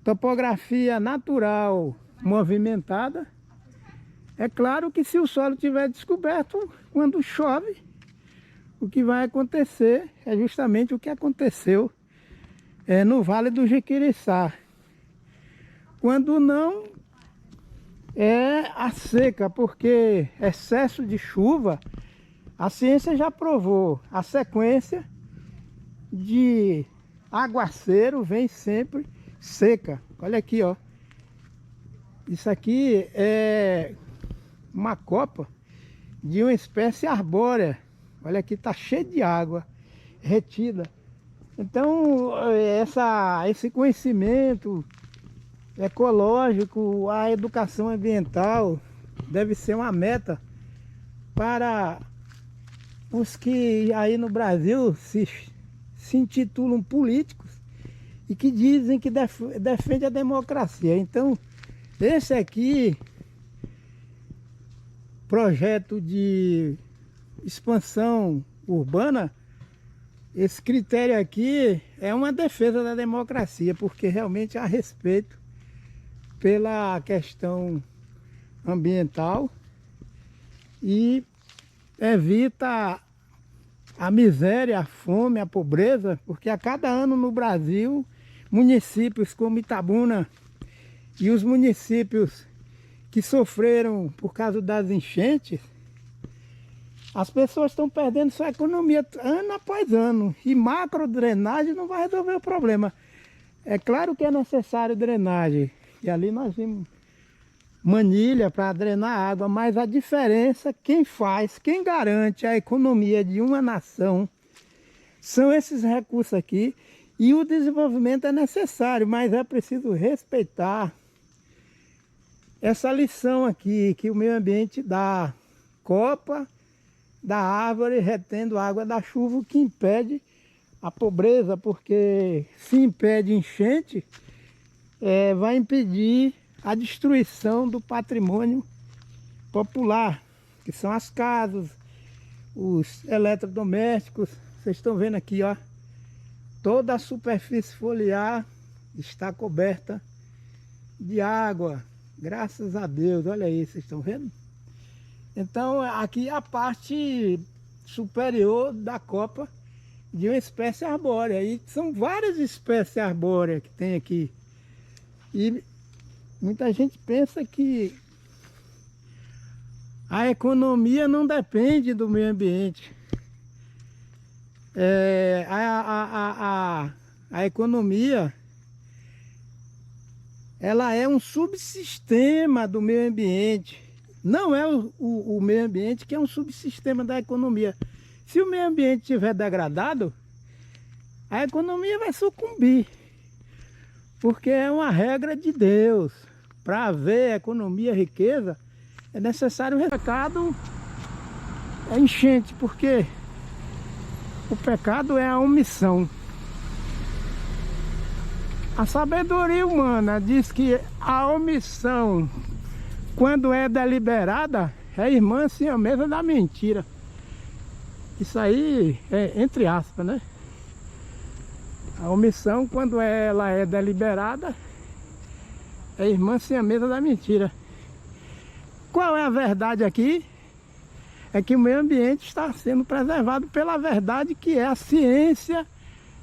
topografia natural movimentada, é claro que se o solo estiver descoberto, quando chove, o que vai acontecer é justamente o que aconteceu no Vale do Jequiriçá. Quando não, é a seca, porque excesso de chuva, a ciência já provou, a sequência de aguaceiro vem sempre seca. Olha aqui, ó. Isso aqui é uma copa de uma espécie arbórea. Olha aqui, tá cheio de água retida. Então, esse conhecimento ecológico, a educação ambiental deve ser uma meta para os que aí no Brasil se intitulam políticos e que dizem que defende a democracia. Então, esse aqui, projeto de expansão urbana, esse critério aqui é uma defesa da democracia, porque realmente há respeito pela questão ambiental e evita a miséria, a fome, a pobreza, porque a cada ano no Brasil, municípios como Itabuna e os municípios que sofreram por causa das enchentes, as pessoas estão perdendo sua economia ano após ano, e macro drenagem não vai resolver o problema. É claro que é necessário drenagem, e ali nós vimos manilha para drenar água, mas a diferença, quem faz, quem garante a economia de uma nação, são esses recursos aqui. E o desenvolvimento é necessário, mas é preciso respeitar essa lição aqui, que o meio ambiente dá. Copa da árvore retendo água da chuva, o que impede a pobreza, porque se impede enchente, vai impedir a destruição do patrimônio popular, que são as casas, os eletrodomésticos. Vocês estão vendo aqui, ó, toda a superfície foliar está coberta de água, graças a Deus. Olha aí, vocês estão vendo? Então aqui é a parte superior da copa de uma espécie arbórea. E são várias espécies arbóreas que tem aqui. E muita gente pensa que a economia não depende do meio ambiente. A economia, ela é um subsistema do meio ambiente. Não é o meio ambiente que é um subsistema da economia. Se o meio ambiente estiver degradado, a economia vai sucumbir. Porque é uma regra de Deus. Para haver economia e riqueza, é necessário o pecado, é enchente, porque o pecado é a omissão. A sabedoria humana diz que a omissão, quando é deliberada, é irmã siamesa da mentira. Isso aí é entre aspas, né? A omissão, quando ela é deliberada, é irmã siamesa da mentira. Qual é a verdade aqui? É que o meio ambiente está sendo preservado pela verdade, que é a ciência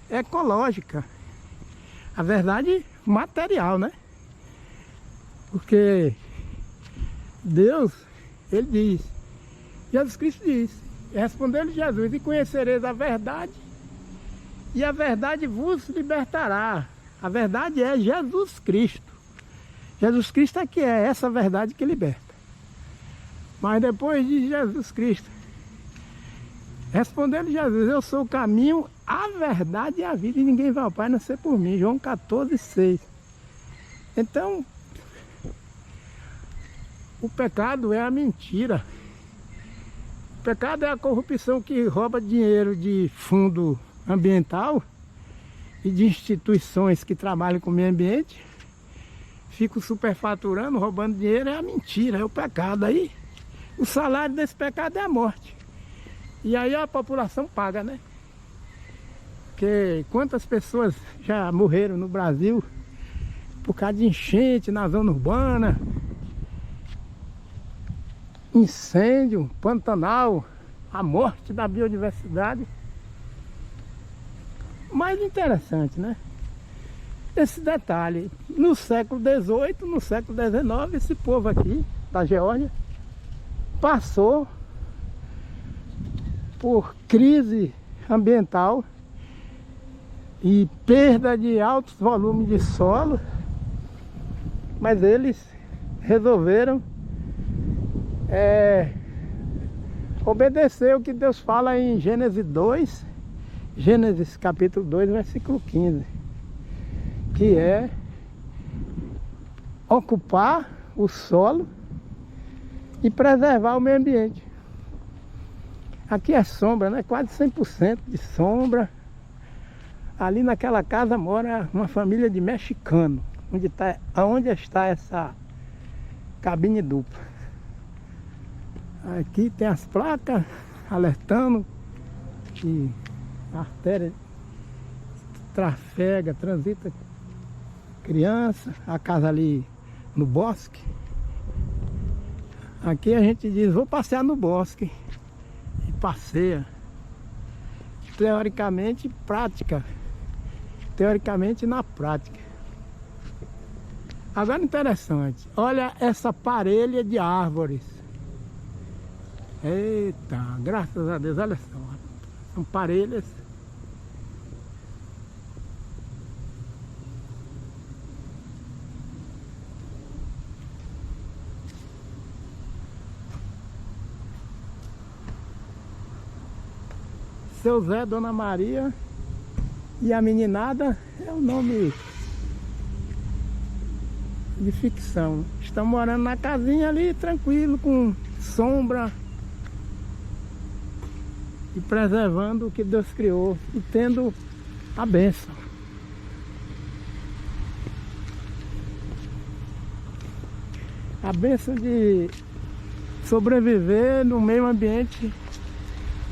ecológica. A verdade material, né? Porque Deus, ele diz, Jesus Cristo disse, respondeu-lhe Jesus: e conhecereis a verdade, e a verdade vos libertará. A verdade é Jesus Cristo. Jesus Cristo é que é essa verdade que liberta. Mas depois de Jesus Cristo, respondendo Jesus: eu sou o caminho, a verdade e a vida, e ninguém vai ao Pai a não ser por mim. João 14:6. Então, o pecado é a mentira. O pecado é a corrupção que rouba dinheiro de fundo ambiental e de instituições que trabalham com o meio ambiente. Ficam superfaturando, roubando dinheiro. É a mentira, é o pecado. Aí o salário desse pecado é a morte. E aí a população paga, né? Porque quantas pessoas já morreram no Brasil por causa de enchente na zona urbana, incêndio, Pantanal, a morte da biodiversidade. Mais interessante, né? Esse detalhe, no século XVIII, no século XIX, esse povo aqui da Geórgia passou por crise ambiental e perda de altos volumes de solo, mas eles resolveram obedecer o que Deus fala em Gênesis 2, Gênesis capítulo 2, versículo 15, que é ocupar o solo e preservar o meio ambiente. Aqui é sombra, né? Quase 100% de sombra. Ali naquela casa mora uma família de mexicano, onde está essa cabine dupla. Aqui tem as placas alertando que a artéria trafega, transita criança, a casa ali no bosque. Aqui a gente diz: vou passear no bosque. E passeia. Teoricamente, prática. Teoricamente, na prática. Agora, interessante. Olha essa parelha de árvores. Eita, graças a Deus, olha só. São parelhas. Seu Zé, Dona Maria e a meninada é o nome de ficção. Estão morando na casinha ali, tranquilo, com sombra e preservando o que Deus criou e tendo a bênção. A bênção de sobreviver num meio ambiente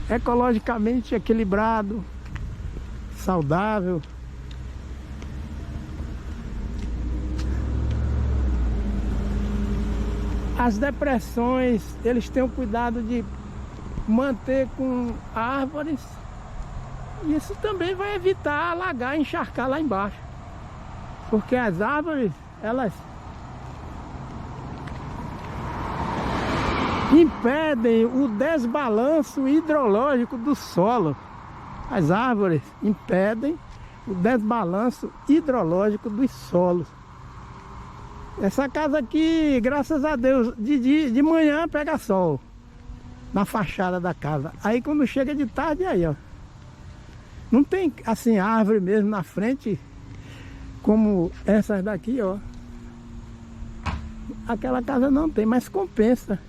ecologicamente equilibrado, saudável. As depressões, eles têm o cuidado de manter com árvores. Isso também vai evitar alagar e encharcar lá embaixo. Porque as árvores, elas impedem o desbalanço hidrológico do solo. As árvores impedem o desbalanço hidrológico dos solos. Essa casa aqui, graças a Deus, de manhã pega sol na fachada da casa. Aí quando chega de tarde, aí ó, não tem assim árvore mesmo na frente como essas daqui, ó. Aquela casa não tem, mas compensa.